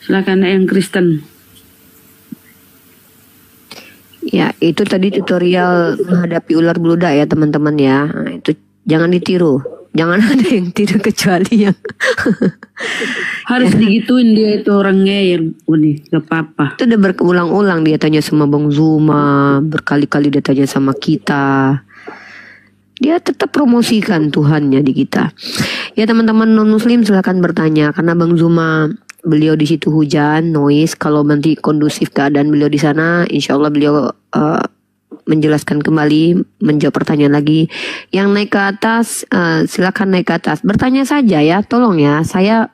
S3: Silakan yang Kristen.
S4: Ya, itu tadi tutorial menghadapi ular beludak ya, teman-teman ya. Nah, itu jangan ditiru. Jangan ada yang tiru kecuali yang
S3: Harus digituin dia itu orang ngeyel. Gak apa-apa.
S4: itu udah berulang-ulang dia tanya sama Bang Zuma, berkali-kali dia tanya sama kita. Dia tetap promosikan Tuhannya di kita. Ya teman-teman non-muslim silahkan bertanya. Karena Bang Zuma, beliau di situ hujan, noise. Kalau nanti kondusif keadaan beliau di sana, insya Allah beliau menjelaskan kembali, menjawab pertanyaan lagi. Yang naik ke atas, silakan naik ke atas. Bertanya saja ya, tolong ya. Saya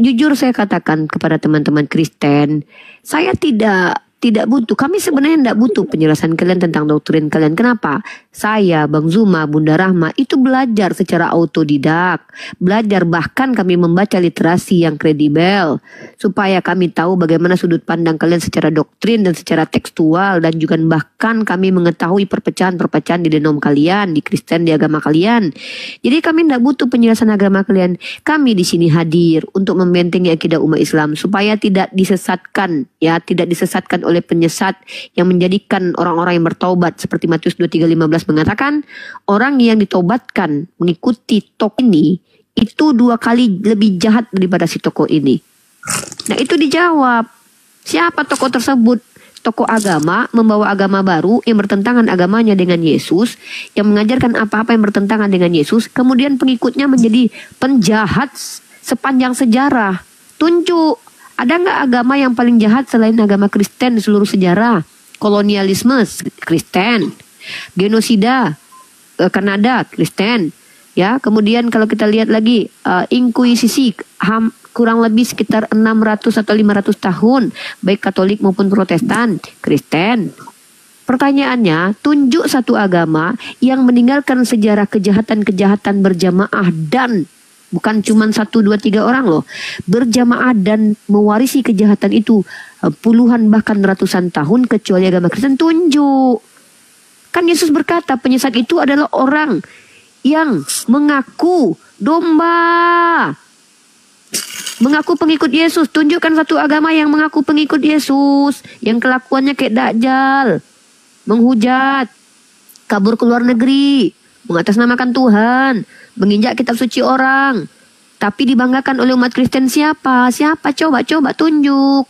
S4: jujur saya katakan kepada teman-teman Kristen, saya tidak butuh. Kami sebenarnya tidak butuh penjelasan kalian tentang doktrin kalian. Kenapa? Saya, Bang Zuma, Bunda Rahma itu belajar secara autodidak. Belajar, bahkan kami membaca literasi yang kredibel. Supaya kami tahu bagaimana sudut pandang kalian secara doktrin dan secara tekstual. Dan juga bahkan kami mengetahui perpecahan-perpecahan di denom kalian, di Kristen, di agama kalian. Jadi kami tidak butuh penjelasan agama kalian. Kami di sini hadir untuk membentengi akidah umat Islam. Supaya tidak disesatkan, ya, tidak disesatkan oleh penyesat yang menjadikan orang-orang yang bertaubat seperti Matius 23:15 mengatakan orang yang ditaubatkan mengikuti tokoh ini itu 2 kali lebih jahat daripada si tokoh ini. Nah itu dijawab siapa tokoh tersebut? Tokoh agama membawa agama baru yang bertentangan agamanya dengan Yesus, yang mengajarkan apa-apa yang bertentangan dengan Yesus, kemudian pengikutnya menjadi penjahat sepanjang sejarah. Tunjuk. Ada nggak agama yang paling jahat selain agama Kristen di seluruh sejarah? Kolonialisme Kristen, genosida Kanada Kristen, ya. Kemudian kalau kita lihat lagi inkuisisi kurang lebih sekitar 600 atau 500 tahun, baik Katolik maupun Protestan Kristen. Pertanyaannya, tunjuk satu agama yang meninggalkan sejarah kejahatan-kejahatan berjamaah dan bukan cuma 1, 2, 3 orang loh. Berjamaah dan mewarisi kejahatan itu puluhan bahkan ratusan tahun kecuali agama Kristen. Tunjuk. Kan Yesus berkata penyesat itu adalah orang yang mengaku domba. Mengaku pengikut Yesus. Tunjukkan satu agama yang mengaku pengikut Yesus. Yang kelakuannya kayak Dajjal. Menghujat, kabur ke luar negeri, mengatasnamakan Tuhan, menginjak kitab suci orang. Tapi dibanggakan oleh umat Kristen siapa? Siapa? Coba tunjuk.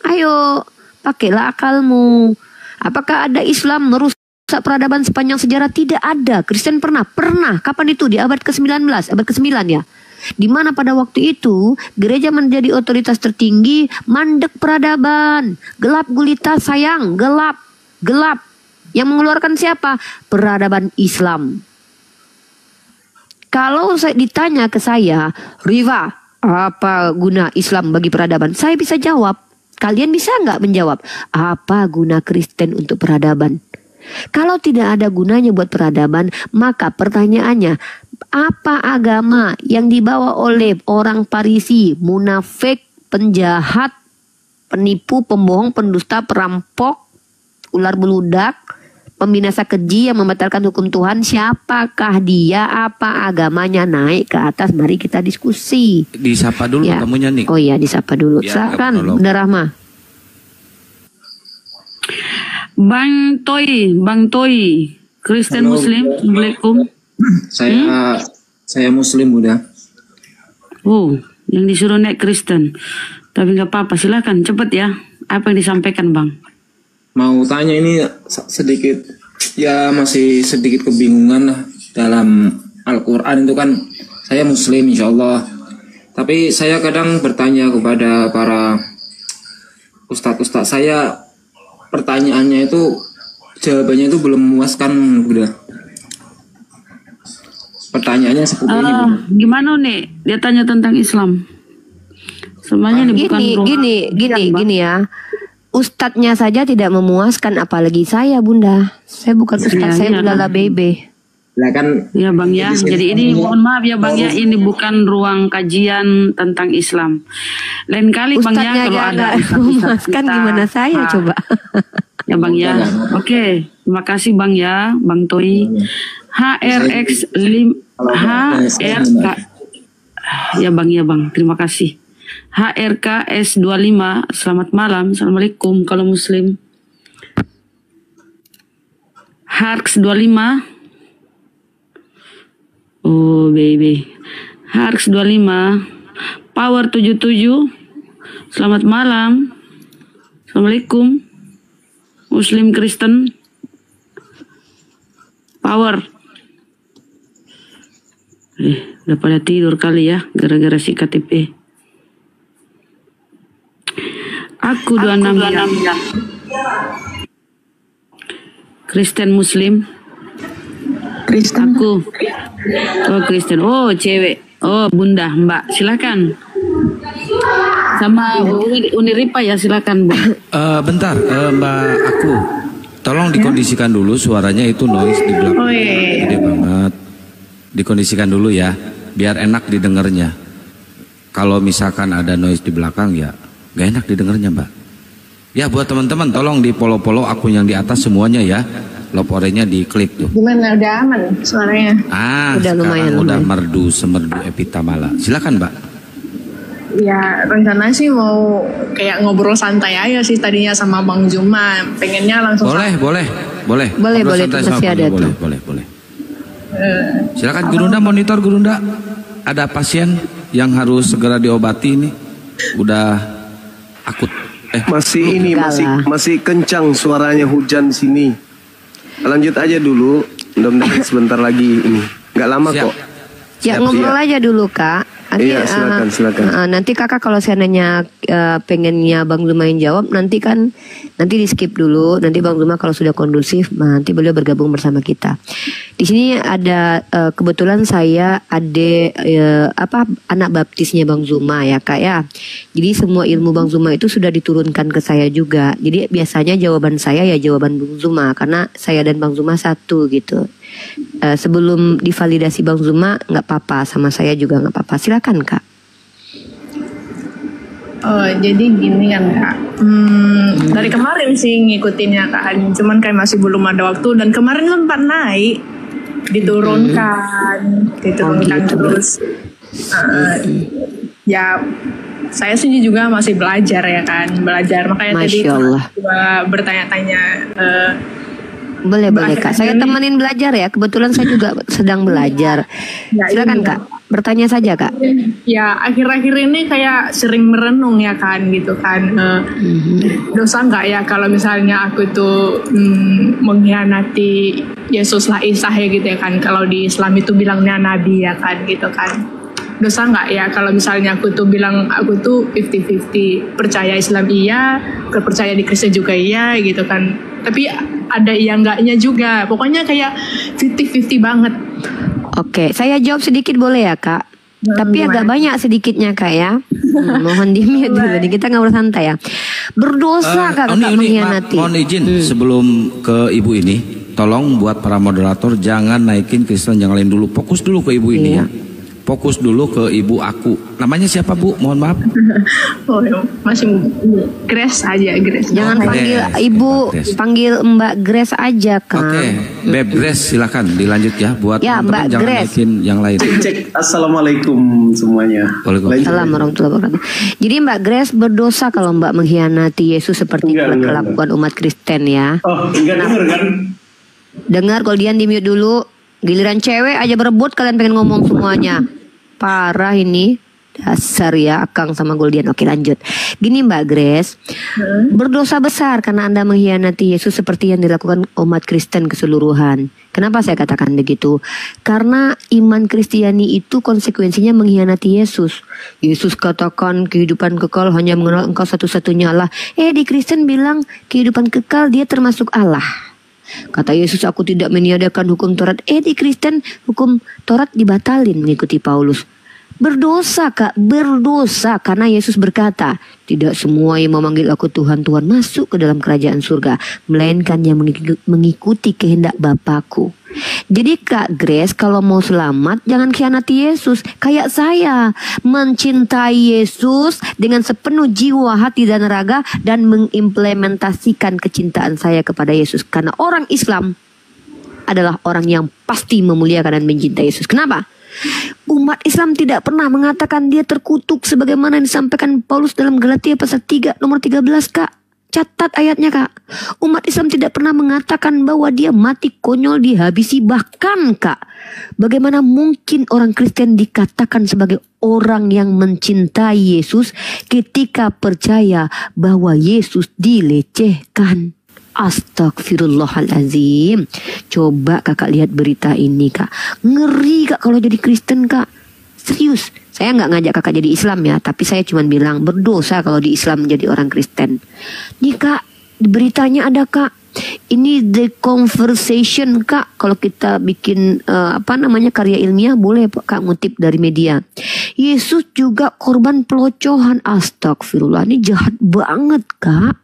S4: Ayo, pakailah akalmu. Apakah ada Islam merusak peradaban sepanjang sejarah? Tidak ada. Kristen pernah. Kapan itu? Di abad ke-19, abad ke-9 ya. Di mana pada waktu itu gereja menjadi otoritas tertinggi, mandek peradaban, gelap gulita sayang, gelap. Yang mengeluarkan siapa? Peradaban Islam. Kalau ditanya ke saya, Riva, apa guna Islam bagi peradaban? Saya bisa jawab. Kalian bisa nggak menjawab? Apa guna Kristen untuk peradaban? Kalau tidak ada gunanya buat peradaban, maka pertanyaannya, apa agama yang dibawa oleh orang Parisi, munafik, penjahat, penipu, pembohong, pendusta, perampok, ular beludak, pembinasa keji yang membatalkan hukum Tuhan? Siapakah dia? Apa agamanya? Naik ke atas, mari kita diskusi.
S6: Disapa dulu ya. Kamunya nih.
S4: Oh iya, disapa dulu. Ya, silakan, Bunda Rahma.
S3: Bang Toy, Kristen Muslim. Assalamualaikum.
S7: Saya Muslim, Bunda.
S3: Oh, yang disuruh naik Kristen. Tapi nggak apa-apa, silakan cepet ya. Apa yang disampaikan, Bang?
S7: Mau tanya ini sedikit, ya masih sedikit kebingungan lah dalam Al-Quran itu kan. Saya Muslim insya Allah, tapi saya kadang bertanya kepada para ustadz saya, pertanyaannya itu jawabannya itu belum memuaskan, Bunda. Pertanyaannya seperti ini, Bunda.
S3: Gimana nih? Dia tanya tentang Islam. Semuanya ini bukan
S4: gini ya. Ustadznya saja tidak memuaskan, apalagi saya, Bunda. Saya bukan ustadz, saya Bunda Bebe.
S7: Lah kan
S3: ya Bang ya. Jadi ini mohon maaf ya Bang ya, ini bukan ruang kajian tentang Islam. Lain kali Bang ya kalau ada
S4: memuaskan gimana saya coba.
S3: Ya Bang ya. Oke, terima kasih Bang ya, Bang Toy. HRK ya Bang, terima kasih. HRKS25, selamat malam, assalamualaikum kalau Muslim. HRKS25, oh baby, HRKS25, Power 77, selamat malam, assalamualaikum, Muslim Kristen, Power. Udah pada tidur kali ya, gara-gara si KTP. Aku 26 ya. Kristen Muslim.
S5: Kristen.
S3: Aku. Oh Kristen. Oh cewek. Oh Bunda, Mbak. Silakan. Sama Uniripa ya, silakan Bu.
S6: Bentar, Mbak aku. Tolong dikondisikan dulu suaranya, itu noise di belakang.
S3: Oh iya.
S6: Gede banget. Dikondisikan dulu ya, biar enak didengarnya. Kalau misalkan ada noise di belakang ya gak enak didengarnya, Mbak. Ya buat teman-teman tolong di follow akun yang di atas semuanya ya. Loporenya diklik tuh.
S5: Gimana, udah aman suaranya?
S4: Udah lumayan.
S6: Udah merdu semerdu Epitamala. Silakan, Mbak.
S5: Ya rencana sih mau kayak ngobrol santai aja sih tadinya sama Bang Juma. Pengennya langsung.
S6: Boleh.
S4: Masih ada tuh.
S6: Boleh. Silakan Gurunda, monitor Gurunda. Ada pasien yang harus segera diobati ini. Udah akut.
S2: Masih kencang suaranya, hujan sini. Lanjut aja dulu. Mudah-mudahan sebentar lagi ini. Nggak lama kok.
S4: Ya ngobrol aja dulu Kak.
S2: Iya silakan.
S4: Nanti Kakak kalau seandainya pengennya Bang Zuma yang jawab, nanti di skip dulu. Nanti Bang Zuma kalau sudah kondusif, nanti beliau bergabung bersama kita. Di sini ada kebetulan saya anak baptisnya Bang Zuma ya Kak ya. Jadi semua ilmu Bang Zuma itu sudah diturunkan ke saya juga. Jadi biasanya jawaban saya ya jawaban Bang Zuma karena saya dan Bang Zuma satu gitu. Sebelum divalidasi Bang Zuma nggak apa-apa, sama saya juga nggak apa-apa. Silakan Kak.
S5: Oh, jadi gini kan Kak, dari kemarin sih ngikutinnya Kak Hani, cuman kayak masih belum ada waktu, dan kemarin sempat naik, diturunkan
S4: gitu.
S5: Terus ya saya sih juga masih belajar ya kan, makanya tadi coba bertanya-tanya.
S4: Boleh Kak, saya temenin belajar ya, kebetulan saya juga sedang belajar.
S5: Ya,
S4: silakan Kak, bertanya saja Kak.
S5: Ya akhir-akhir ini kayak sering merenung ya kan gitu kan, dosa nggak ya kalau misalnya aku tuh mengkhianati Yesus lah Isa ya gitu ya kan, kalau di Islam itu bilangnya Nabi ya kan gitu kan. Dosa nggak ya kalau misalnya aku tuh bilang aku tuh 50-50, percaya Islam iya, percaya di Kristen juga iya gitu kan, tapi ada iya enggaknya juga, pokoknya kayak 50-50 banget.
S4: Oke, saya jawab sedikit boleh ya Kak? Tapi agak banyak sedikitnya Kak ya. Mohon di-mute dulu, kita ngobrol santai ya. Berdosa Kak mengkhianati.
S6: Mohon izin sebelum ke ibu ini, tolong buat para moderator jangan naikin Kristen yang lain dulu, fokus dulu ke ibu ini ya. Fokus dulu ke ibu aku. Namanya siapa Bu? Mohon maaf.
S5: Oh, masih Grace aja, Grace.
S4: Jangan panggil ibu, panggil Mbak Grace aja kan.
S6: Oke, Beb Grace silakan dilanjut ya buat
S4: ya, Mbak
S6: jangan
S4: Grace.
S6: naikin yang lain.
S8: Cek. Assalamualaikum semuanya.
S4: Waalaikumsalam warahmatullahi wabarakatuh. Jadi Mbak Grace berdosa kalau Mbak mengkhianati Yesus seperti kelakuan umat Kristen ya.
S8: Oh, enggak dengar kan?
S4: Dengar, kalau Dian di-mute dulu. Giliran cewek aja berebut kalian pengen ngomong semuanya. Parah ini. Dasar ya Akang sama Goldian. Oke lanjut. Gini Mbak Grace, berdosa besar karena Anda mengkhianati Yesus seperti yang dilakukan umat Kristen keseluruhan. Kenapa saya katakan begitu? Karena iman Kristiani itu konsekuensinya mengkhianati Yesus. Yesus katakan kehidupan kekal hanya mengenal Engkau satu-satunya Allah. Di Kristen bilang kehidupan kekal dia termasuk Allah. Kata Yesus, aku tidak meniadakan hukum Taurat. Di Kristen hukum Taurat dibatalin mengikuti Paulus. Berdosa Kak, berdosa karena Yesus berkata, tidak semua yang memanggil aku Tuhan, Tuhan masuk ke dalam kerajaan surga, melainkan yang mengikuti kehendak Bapakku. Jadi Kak Grace, kalau mau selamat jangan khianati Yesus. Kayak saya mencintai Yesus dengan sepenuh jiwa, hati dan raga, dan mengimplementasikan kecintaan saya kepada Yesus. Karena orang Islam adalah orang yang pasti memuliakan dan mencintai Yesus. Kenapa? Umat Islam tidak pernah mengatakan dia terkutuk sebagaimana yang disampaikan Paulus dalam Galatia pasal 3 nomor 13 Kak. Catat ayatnya Kak. Umat Islam tidak pernah mengatakan bahwa dia mati konyol dihabisi. Bahkan Kak, bagaimana mungkin orang Kristen dikatakan sebagai orang yang mencintai Yesus ketika percaya bahwa Yesus dilecehkan? Astagfirullahalazim. Coba kakak lihat berita ini Kak. Ngeri Kak kalau jadi Kristen Kak. Serius. Saya nggak ngajak kakak jadi Islam ya, tapi saya cuma bilang berdosa kalau di Islam menjadi orang Kristen. Nih Kak, beritanya ada Kak. Ini The Conversation Kak. Kalau kita bikin karya ilmiah boleh Kak ngutip dari media. Yesus juga korban pelocohan. Astagfirullah, ini jahat banget Kak.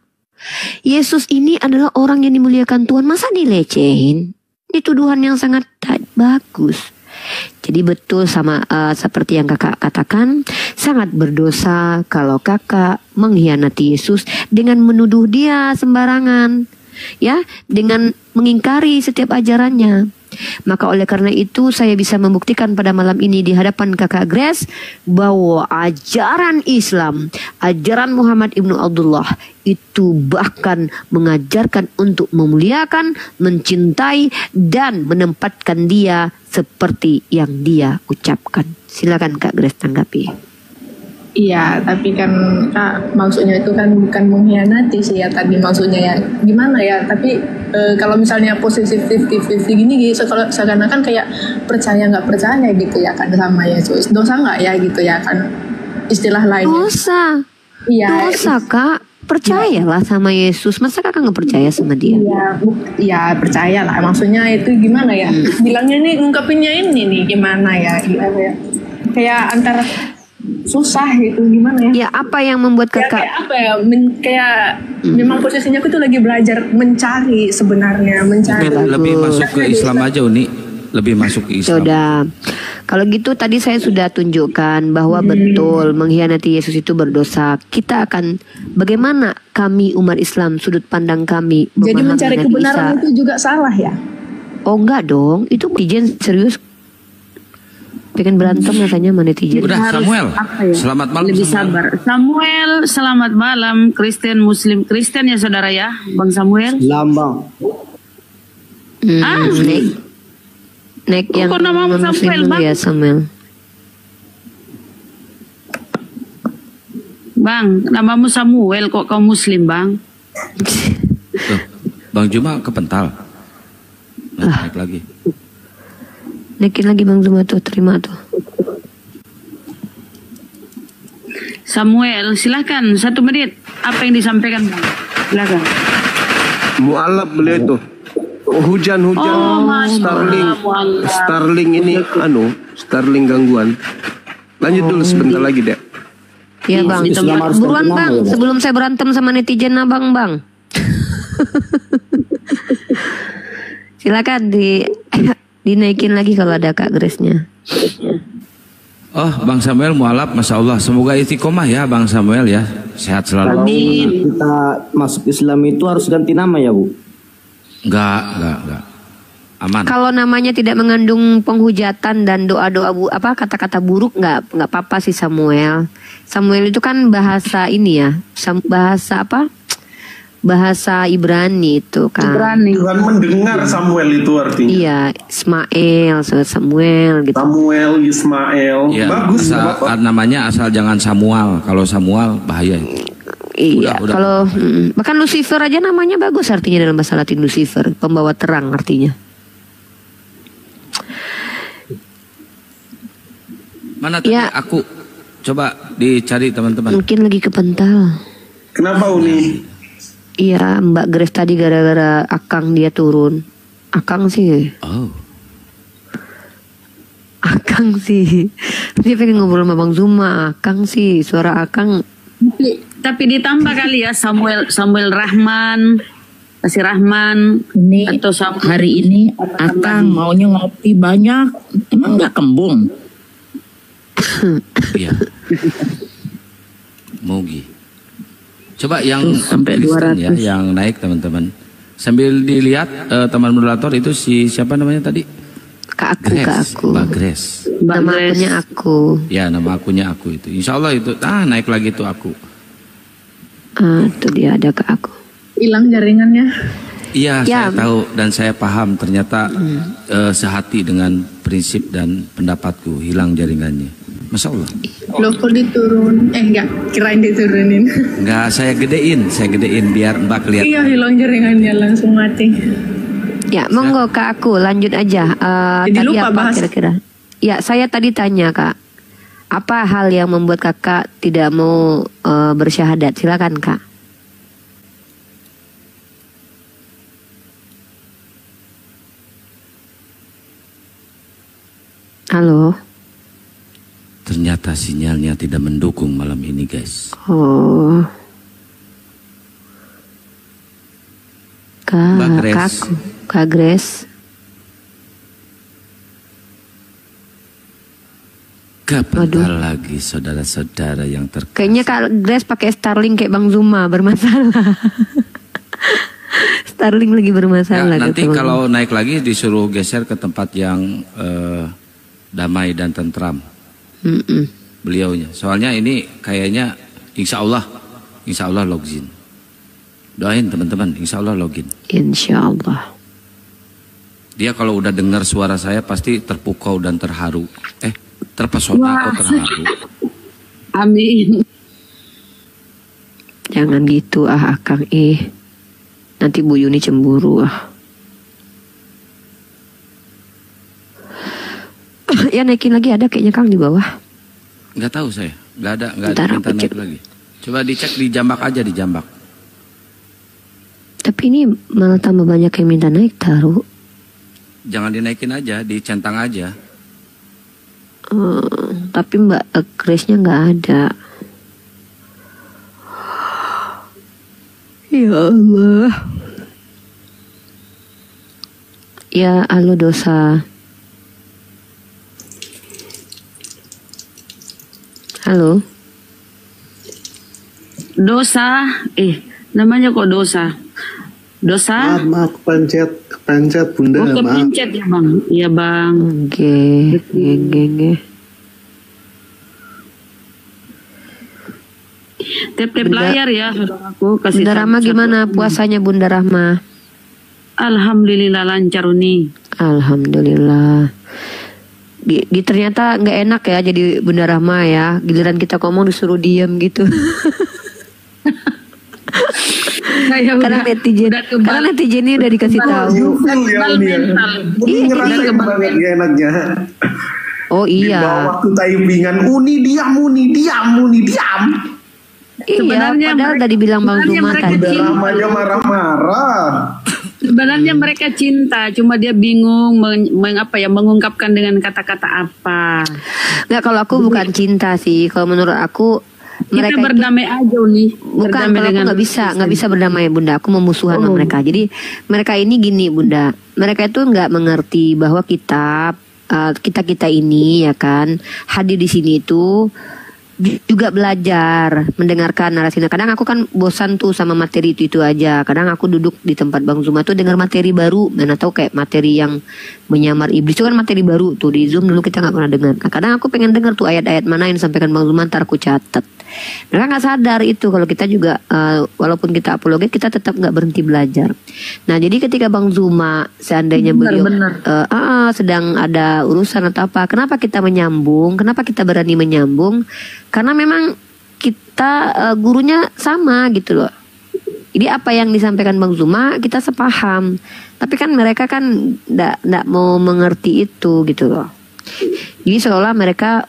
S4: Yesus ini adalah orang yang dimuliakan Tuhan, masa dilecehin? Itu tuduhan yang sangat bagus. Jadi betul sama seperti yang kakak katakan, sangat berdosa kalau kakak mengkhianati Yesus dengan menuduh dia sembarangan, ya, dengan mengingkari setiap ajarannya. Maka oleh karena itu saya bisa membuktikan pada malam ini di hadapan kakak Grace bahwa ajaran Islam, ajaran Muhammad Ibnu Abdullah itu bahkan mengajarkan untuk memuliakan, mencintai, dan menempatkan dia seperti yang dia ucapkan. Silakan Kak Grace tanggapi.
S5: Iya, tapi kan Kak, maksudnya itu kan bukan mengkhianati sih ya tadi maksudnya ya. Gimana ya, tapi kalau misalnya posisi 50-50 gini gitu, kalau seakan-akan kayak percaya nggak percaya gitu ya kan sama Yesus. Dosa nggak ya gitu ya kan, istilah lainnya.
S4: Dosa.
S5: Iya.
S4: Dosa Kak. Percayalah sama Yesus. Masa kakak nggak percaya sama dia?
S5: Ya percaya lah. Maksudnya itu gimana ya? Bilangnya nih ngungkapinnya ini nih gimana ya? Kayak antara susah gitu gimana ya?
S4: Ya apa yang membuat kakak?
S5: Kayak apa ya? Memang posisinya aku tuh lagi belajar mencari sebenarnya mencari.
S6: Lebih masuk ke Islam aja Uni. Lebih masuk ke Islam.
S4: Sudah. Kalau gitu tadi saya sudah tunjukkan bahwa betul mengkhianati Yesus itu berdosa. Kita akan bagaimana kami umat Islam sudut pandang kami.
S5: Jadi mencari kebenaran itu juga salah ya?
S4: Oh enggak dong, itu netizen serius. Pengen berantem katanya sama netizen.
S6: Udah Samuel, selamat malam.
S3: Lebih sabar. Samuel, selamat malam. Kristen, Muslim, Kristen ya saudara ya, Bang Samuel.
S9: Lambang.
S4: Nek yang
S3: kok namamu Samuel,
S4: dulu
S3: Bang?
S4: ya Samuel.
S3: Bang, namamu Samuel kok kau Muslim, Bang?
S6: Tuh, Bang Juma kepental. Naik lagi.
S4: Naikin lagi Bang Zuma tuh, terima tuh.
S3: Samuel, silakan 1 menit. Apa yang disampaikan, Bang? Silakan.
S2: Mu'alaf beliau itu. Hujan-hujan Starling ini Starling gangguan. Lanjut dulu sebentar lagi deh.
S4: Iya Bang, buruan Bang, sebelum saya berantem sama netizen abang Bang. Silakan dinaikin lagi kalau ada Kak Grace-nya.
S6: Oh, Bang Samuel mualaf, Masya Allah. Semoga istiqomah ya Bang Samuel ya. Sehat selalu.
S9: Amin. Kita masuk Islam itu harus ganti nama ya Bu?
S6: Enggak. Aman.
S4: Kalau namanya tidak mengandung penghujatan dan doa-doa kata-kata buruk nggak apa-apa sih Samuel. Samuel itu kan bahasa ini ya, bahasa Ibrani itu kan.
S8: Ibrani. Tuhan mendengar Samuel itu artinya.
S4: Iya, Samuel gitu.
S8: Samuel, Ismail.
S6: Ya,
S8: bagus.
S6: Namanya asal jangan Samuel. Kalau Samuel bahaya itu.
S4: Iya, kalau bahkan Lucifer aja namanya bagus artinya dalam bahasa Latin Lucifer, pembawa terang artinya.
S6: Mana tadi aku coba dicari teman-teman.
S4: Mungkin lagi kepental.
S8: Kenapa Uni?
S4: Iya, Mbak Grace tadi gara-gara Akang dia turun. Akang sih.
S6: Oh.
S4: Akang sih. Dia pengen ngobrol sama Bang Zuma. Akang sih, suara Akang.
S3: Tapi ditambah kali ya Samuel Rahman, kasih Rahman
S10: ini
S3: atau
S10: hari ini Akang maunya ngopi banyak, emang nggak kembung?
S6: Iya. Mogi. Coba yang
S3: sampai 200
S6: ya, yang naik teman-teman. Sambil dilihat teman moderator itu siapa namanya tadi?
S4: Kak aku.
S6: Mbak Grace.
S4: Nama akunnya aku.
S6: Ya, nama akunnya aku itu. Insya Allah itu naik lagi tuh aku.
S4: Tuh dia ada Kak aku.
S5: Hilang jaringannya.
S6: Iya, saya tahu dan saya paham ternyata sehati dengan prinsip dan pendapatku, hilang jaringannya. Masya Allah.
S5: Loh kok diturun? Enggak, kirain diturunin.
S6: Enggak, saya gedein biar Mbak kelihatan.
S5: Iya, hilang jaringannya langsung mati.
S4: Ya, monggo Kak aku lanjut aja.
S5: Jadi
S4: tadi
S5: lupa
S4: apa
S5: bahas.
S4: kira-kira? Ya, saya tadi tanya Kak. Apa hal yang membuat Kakak tidak mau bersyahadat? Silakan Kak. Halo.
S6: Ternyata sinyalnya tidak mendukung malam ini, guys.
S4: Oh. Kak Grace.
S6: Kepental lagi saudara-saudara yang terkasih.
S4: Kayaknya Kak Grace pakai Starlink kayak Bang Zuma bermasalah. Starlink lagi bermasalah.
S6: Ya, nanti kalau naik lagi disuruh geser ke tempat yang damai dan tentram. Beliaunya. Soalnya ini kayaknya insya Allah login. Doain teman-teman, insya Allah login.
S4: Insya Allah.
S6: Dia kalau udah dengar suara saya pasti terpukau dan terharu. Terpesona atau terharu.
S3: Amin.
S4: Jangan gitu Akang nanti Bu Yuni cemburu Ya naikin lagi ada kayaknya Kang di bawah.
S6: Nggak tahu saya. Nggak ada minta naik lagi. Coba dicek di Jambak aja, di Jambak.
S4: Tapi ini malah tambah banyak yang minta naik taruh.
S6: Jangan dinaikin aja, dicentang aja.
S4: Tapi Mbak Grace-nya nggak ada. Ya Allah. Ya, halo dosa. Halo.
S3: Dosa, namanya kok dosa? Dosa?
S11: Maaf, kepencet Bunda,
S3: Oh,
S11: maaf.
S3: kepencet ya Bang? Iya Bang.
S4: Oke.
S3: Tap-tap layar ya saudaraku. Kasih
S4: Bunda Rahma gimana puasanya Bunda Rahma?
S3: Alhamdulillah lancar nih.
S4: Alhamdulillah. Ternyata nggak enak ya jadi Bunda Rahma ya. Giliran kita ngomong disuruh diem gitu. Karena netizen ini udah dikasih tahu.
S8: Ngerasain banget gak enaknya.
S4: Oh iya.
S8: Di bawah waktu typingan, Uni diam.
S4: Iya, padahal tadi bilang Bang Zuma tadi.
S8: Udah aja marah-marah.
S3: Sebenarnya mereka cinta, cuma dia bingung mengungkapkan dengan kata-kata apa.
S4: Nggak, kalau aku bukan cinta sih. Kalau menurut aku mereka
S3: kita berdamai aja nih.
S4: Bukan, kalau aku nggak bisa berdamai Bunda. Aku memusuhan sama mereka. Jadi mereka ini gini Bunda. Mereka itu nggak mengerti bahwa kita ini ya kan hadir di sini itu juga belajar mendengarkan narasi. Kadang aku kan bosan tuh sama materi itu aja. Kadang aku duduk di tempat Bang Zuma tuh dengar materi baru, mana tahu kayak materi yang menyamar iblis itu kan materi baru tuh di Zoom dulu kita nggak pernah dengar. Nah, kadang aku pengen dengar tuh ayat-ayat mana yang disampaikan Bang Zuma, ntar aku catat. Mereka nggak sadar itu kalau kita juga walaupun kita apologet kita tetap nggak berhenti belajar. Nah jadi ketika Bang Zuma seandainya beliau sedang ada urusan atau apa, kenapa kita menyambung? Kenapa kita berani menyambung? Karena memang kita gurunya sama gitu loh. Jadi apa yang disampaikan Bang Zuma kita sepaham. Tapi kan mereka kan nggak mau mengerti itu gitu loh. Jadi seolah mereka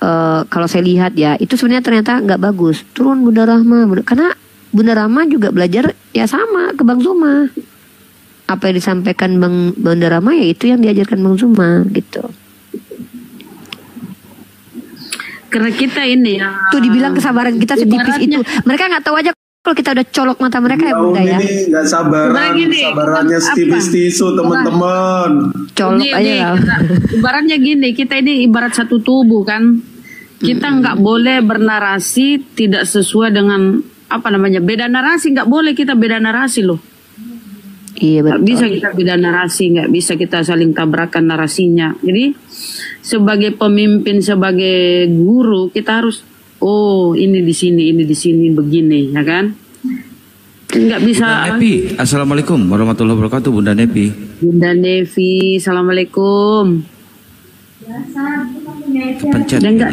S4: kalau saya lihat ya itu sebenarnya ternyata nggak bagus. Turun Bunda Rahma, karena Bunda Rahma juga belajar ya sama ke Bang Zuma. Apa yang disampaikan Bunda Rahma ya itu yang diajarkan Bang Zuma gitu.
S3: Karena kita ini ya.
S4: Tuh dibilang kesabaran kita setipis itu. Mereka nggak tahu aja kalau kita udah colok mata mereka ya Bunda ya.
S8: Ini nggak sabarannya setipis tisu teman-teman.
S4: Colok aja lah.
S3: Ibaratnya gini, kita ini ibarat satu tubuh kan. Kita nggak boleh bernarasi tidak sesuai dengan beda narasi, nggak boleh kita beda narasi loh.
S4: Iya betul.
S3: Nggak bisa kita beda narasi, nggak bisa kita saling tabrakan narasinya. Jadi sebagai pemimpin, sebagai guru kita harus ini di sini begini ya kan. Nggak bisa.
S6: Bunda Nepi, assalamualaikum warahmatullahi wabarakatuh. Bunda Nepi.
S3: Bunda Nevi, assalamualaikum.
S6: Kepencet
S3: dia.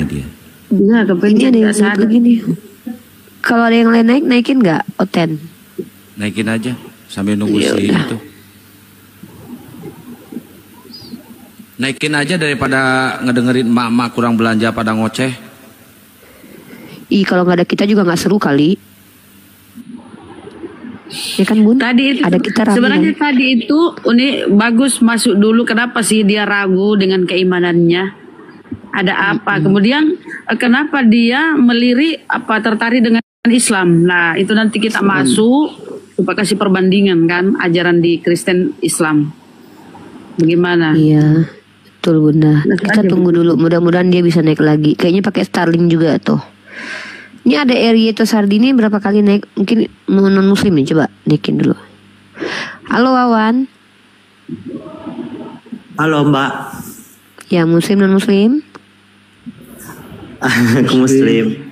S3: Iya, kepencet.
S4: Ini ada yang begini. Kalau ada yang lain naikin nggak Oten?
S6: Naikin aja sambil nunggu si itu. Naikin aja daripada ngedengerin emak-emak kurang belanja pada ngoceh.
S4: Kalau nggak ada kita juga nggak seru kali. Ya kan Bun?
S3: Tadi itu,
S4: ada kita rame.
S3: Sebenarnya tadi itu ini bagus masuk dulu. Kenapa sih dia ragu dengan keimanannya? Ada apa? Kemudian kenapa dia melirik tertarik dengan Islam? Nah itu nanti kita masuk supaya kasih perbandingan kan ajaran di Kristen Islam. Bagaimana?
S4: Iya betul Bunda. Kita tunggu dulu. Mudah-mudahan dia bisa naik lagi. Kayaknya pakai Starlink juga tuh. Ini ada Erieto Sardini berapa kali naik? Mungkin non muslim nih, coba naikin dulu. Halo Wawan.
S9: Halo Mbak.
S4: Ya muslim non muslim?
S9: Aku muslim.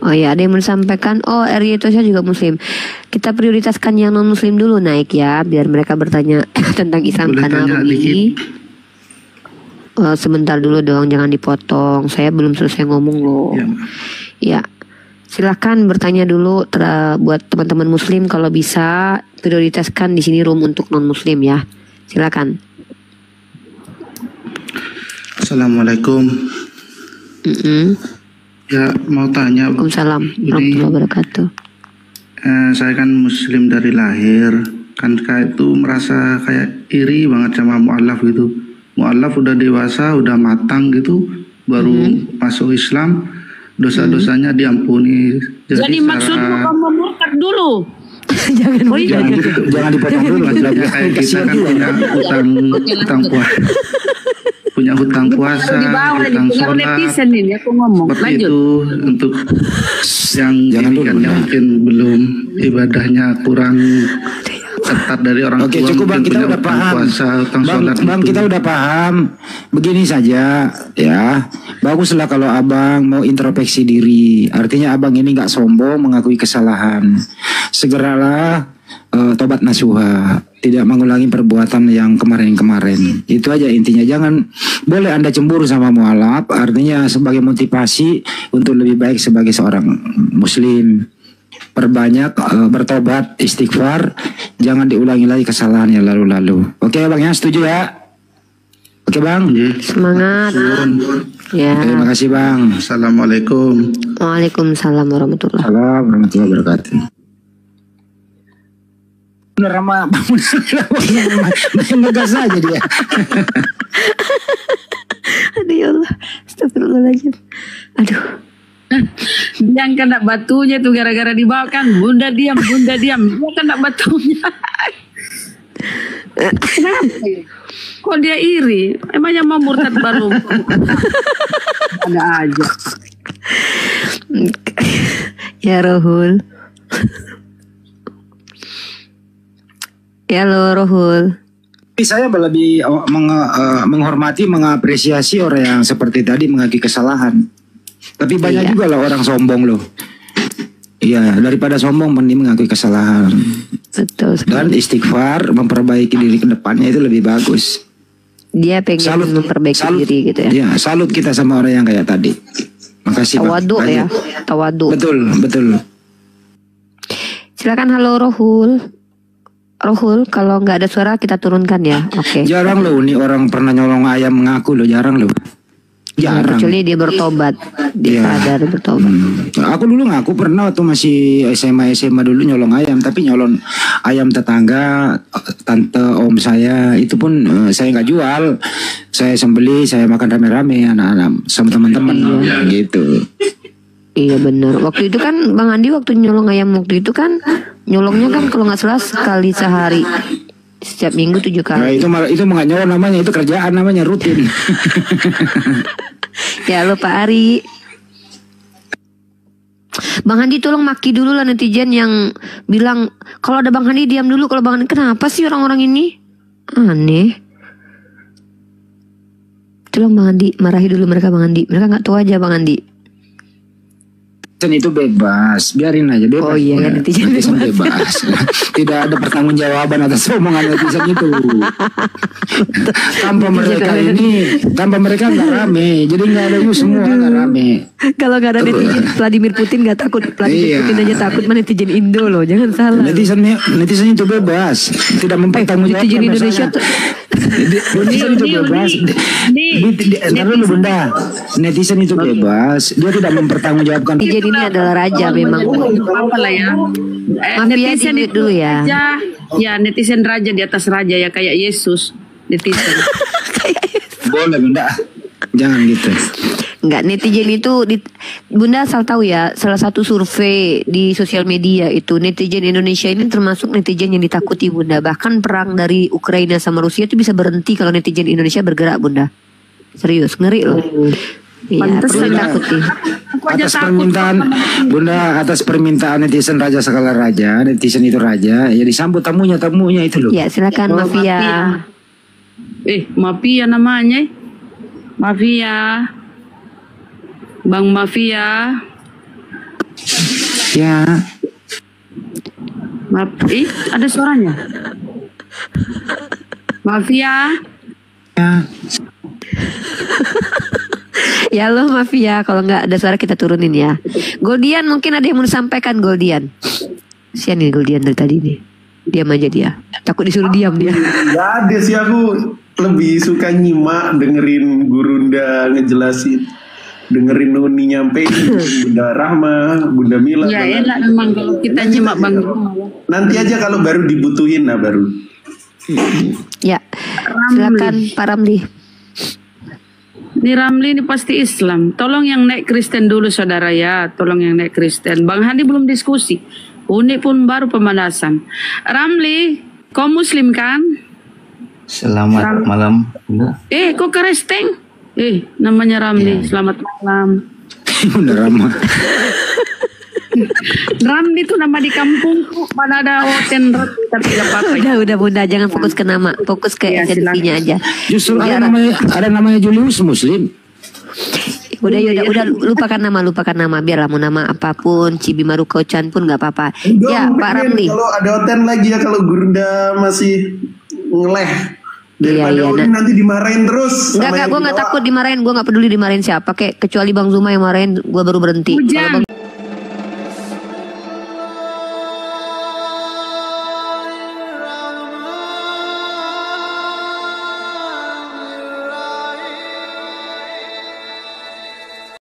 S4: Oh ya, ada yang menyampaikan. Oh Erieto saya juga muslim. Kita prioritaskan yang non muslim dulu naik ya, biar mereka bertanya tentang Islam Kanawi. Sebentar dulu dong, jangan dipotong. Saya belum selesai ngomong loh. Ya. Silakan bertanya dulu buat teman-teman muslim kalau bisa prioritaskan di sini room untuk non muslim ya. Silakan.
S11: Assalamualaikum. Ya mau tanya.
S4: Waalaikumsalam warahmatullahi wabarakatuh.
S11: Saya kan muslim dari lahir. Kan kayak itu merasa kayak iri banget sama mu'alaf gitu. Mu'alaf udah dewasa, udah matang gitu, baru masuk Islam, dosa-dosanya diampuni.
S3: Jadi maksudmu kamu murtad dulu?
S11: Jangan dipotong dulu. Kayak kita kan punya hutang puasa, hutang sholat.
S3: Ini aku ngomong.
S11: Seperti itu untuk yang mungkin belum ibadahnya kurang ketat dari orang tua.
S12: Oke, cukup Bang, kita udah paham. Bang, kita udah paham. Begini saja ya. Baguslah kalau Abang mau introspeksi diri. Artinya Abang ini nggak sombong, mengakui kesalahan. Segeralah tobat nasuha, tidak mengulangi perbuatan yang kemarin-kemarin. Itu aja intinya. Jangan boleh Anda cemburu sama mualaf, artinya sebagai motivasi untuk lebih baik sebagai seorang muslim. Perbanyak bertobat, istighfar, jangan diulangi lagi kesalahan yang lalu-lalu. Oke Bang ya, setuju ya? Oke Bang.
S4: Semangat. Ya.
S12: Terima kasih Bang.
S11: Assalamualaikum.
S4: Waalaikumsalam warahmatullahi
S12: wabarakatuh. Bener sama Bang ngegas aja dia.
S4: Aduh ya Allah, astagfirullahaladzim. Aduh.
S3: Yang kena batunya tuh gara-gara dibawa kan, bunda diam. Dia kena batunya. Kenapa ya? Kok dia iri? Emangnya mau murtad baru? Ada aja.
S4: Ya Rohul. Ya lo Rohul.
S12: Saya lebih menghormati, mengapresiasi orang yang seperti tadi mengakui kesalahan. Tapi banyak juga loh orang sombong loh. Iya, daripada sombong mending mengakui kesalahan.
S4: Betul.
S12: Dan istighfar, memperbaiki diri ke depannya itu lebih bagus.
S4: Dia pengen memperbaiki diri gitu ya.
S12: Iya, salut kita sama orang yang kayak tadi. Makasih
S4: Tawadu ya, tawadu.
S12: Betul.
S4: Silakan. Halo Rohul. Rohul, kalau nggak ada suara kita turunkan ya. Oke.
S12: Jarang loh nih orang pernah nyolong ayam mengaku loh, jarang loh. Jarang.
S4: Kecuali dia bertobat, dia sadar bertobat.
S12: Aku dulu ngaku pernah waktu masih SMA dulu nyolong ayam, tapi nyolong ayam tetangga, tante om saya, itu pun saya nggak jual, saya sembeli, saya makan rame-rame anak-anak sama teman-teman gitu.
S4: Iya benar. Waktu itu kan Bang Andi waktu nyolong ayam waktu itu kan nyolongnya kan kalau nggak salah sekali sehari. Setiap minggu 7 kali.
S12: Nah, itu nggak nyolong namanya, itu kerjaan namanya, rutin.
S4: Ya lo Pak Ari. Bang Andi tolong maki dulu lah netizen yang bilang kalau ada Bang Andi diam dulu. Kalau Bang Andi, kenapa sih orang-orang ini aneh? Tolong Bang Andi marahi dulu mereka Bang Andi. Mereka nggak tahu aja Bang Andi.
S12: Itu bebas, biarin aja bebas.
S4: Oh iya ya, netizen
S12: bebas. Tidak ada pertanggungjawaban atas omongan netizen itu. tanpa mereka nggak rame, jadi nggak ada semua nggak rame.
S4: Kalau nggak ada netizen Vladimir Putin nggak takut, Vladimir Putin aja takut, mana netizen Indo loh, jangan salah.
S12: Netizen itu bebas, tidak mempertanggungjawabkan.
S4: Netizen Indonesia tuh.
S12: Netizen itu bebas. Netizen itu bebas, dia tidak mempertanggungjawabkan.
S4: Netizen ini adalah raja memang.
S3: Apalah ya.
S4: Netizen itu dulu ya.
S3: Ya netizen raja di atas raja ya, kayak Yesus. Netizen.
S12: Boleh Bunda, jangan gitu.
S4: Enggak, netizen itu Bunda asal tahu ya, salah satu survei di sosial media itu netizen Indonesia ini termasuk netizen yang ditakuti Bunda. Bahkan perang dari Ukraina sama Rusia itu bisa berhenti kalau netizen Indonesia bergerak Bunda. Serius, ngeri loh. Iya, perlu ditakuti.
S12: Atas permintaan netizen raja segala raja, netizen itu raja, ya disambut tamunya itu loh.
S4: Ya silakan Mafia.
S3: Mafia namanya. Mafia. Bang Mafia.
S12: Ya.
S3: Ada suaranya. Mafia.
S12: Ya.
S4: Ya lo Mafia, kalau nggak ada suara kita turunin ya. Goldian mungkin ada yang mau disampaikan Goldian. Sian nih Goldian dari tadi nih. Diam aja dia. Takut disuruh diam dia.
S8: Ya ada sih, aku lebih suka nyimak dengerin Gurunda ngejelasin. dengerin Uni nyampein Bunda Rahma, Bunda Mila.
S3: Ya enak memang kalau kita nyimak Bang.
S8: Nanti aja kalau baru dibutuhin baru.
S4: Ya, silakan Pak Ramli.
S3: Ini Ramli ini pasti Islam. Tolong yang naik Kristen dulu saudara ya. Tolong yang naik Kristen. Bang Hadi belum diskusi. Uni pun baru pemanasan. Ramli, kau Muslim kan?
S13: Selamat malam.
S3: Kok Kristen? Namanya Ramli. Selamat malam.
S12: Bener Ramah.
S3: Ramli itu nama di kampungku. Mana ada hotel tapi gak apa-apa.
S4: Udah Bunda, jangan fokus ke nama, fokus ke esensinya aja.
S12: Justru ada namanya Julius Muslim.
S4: Udah lupakan nama, biarlah mau nama apapun, Cibi Marukocan pun nggak apa-apa. Ya Pak Ramli.
S8: Kalau ada hotel lagi ya, kalau Gurunda masih ngeleh. Daripada nanti dimarahin terus.
S4: Enggak, gue nggak takut dimarahin, gue nggak peduli dimarahin siapa, kecuali Bang Zuma yang marahin, gue baru berhenti. Kalau Bang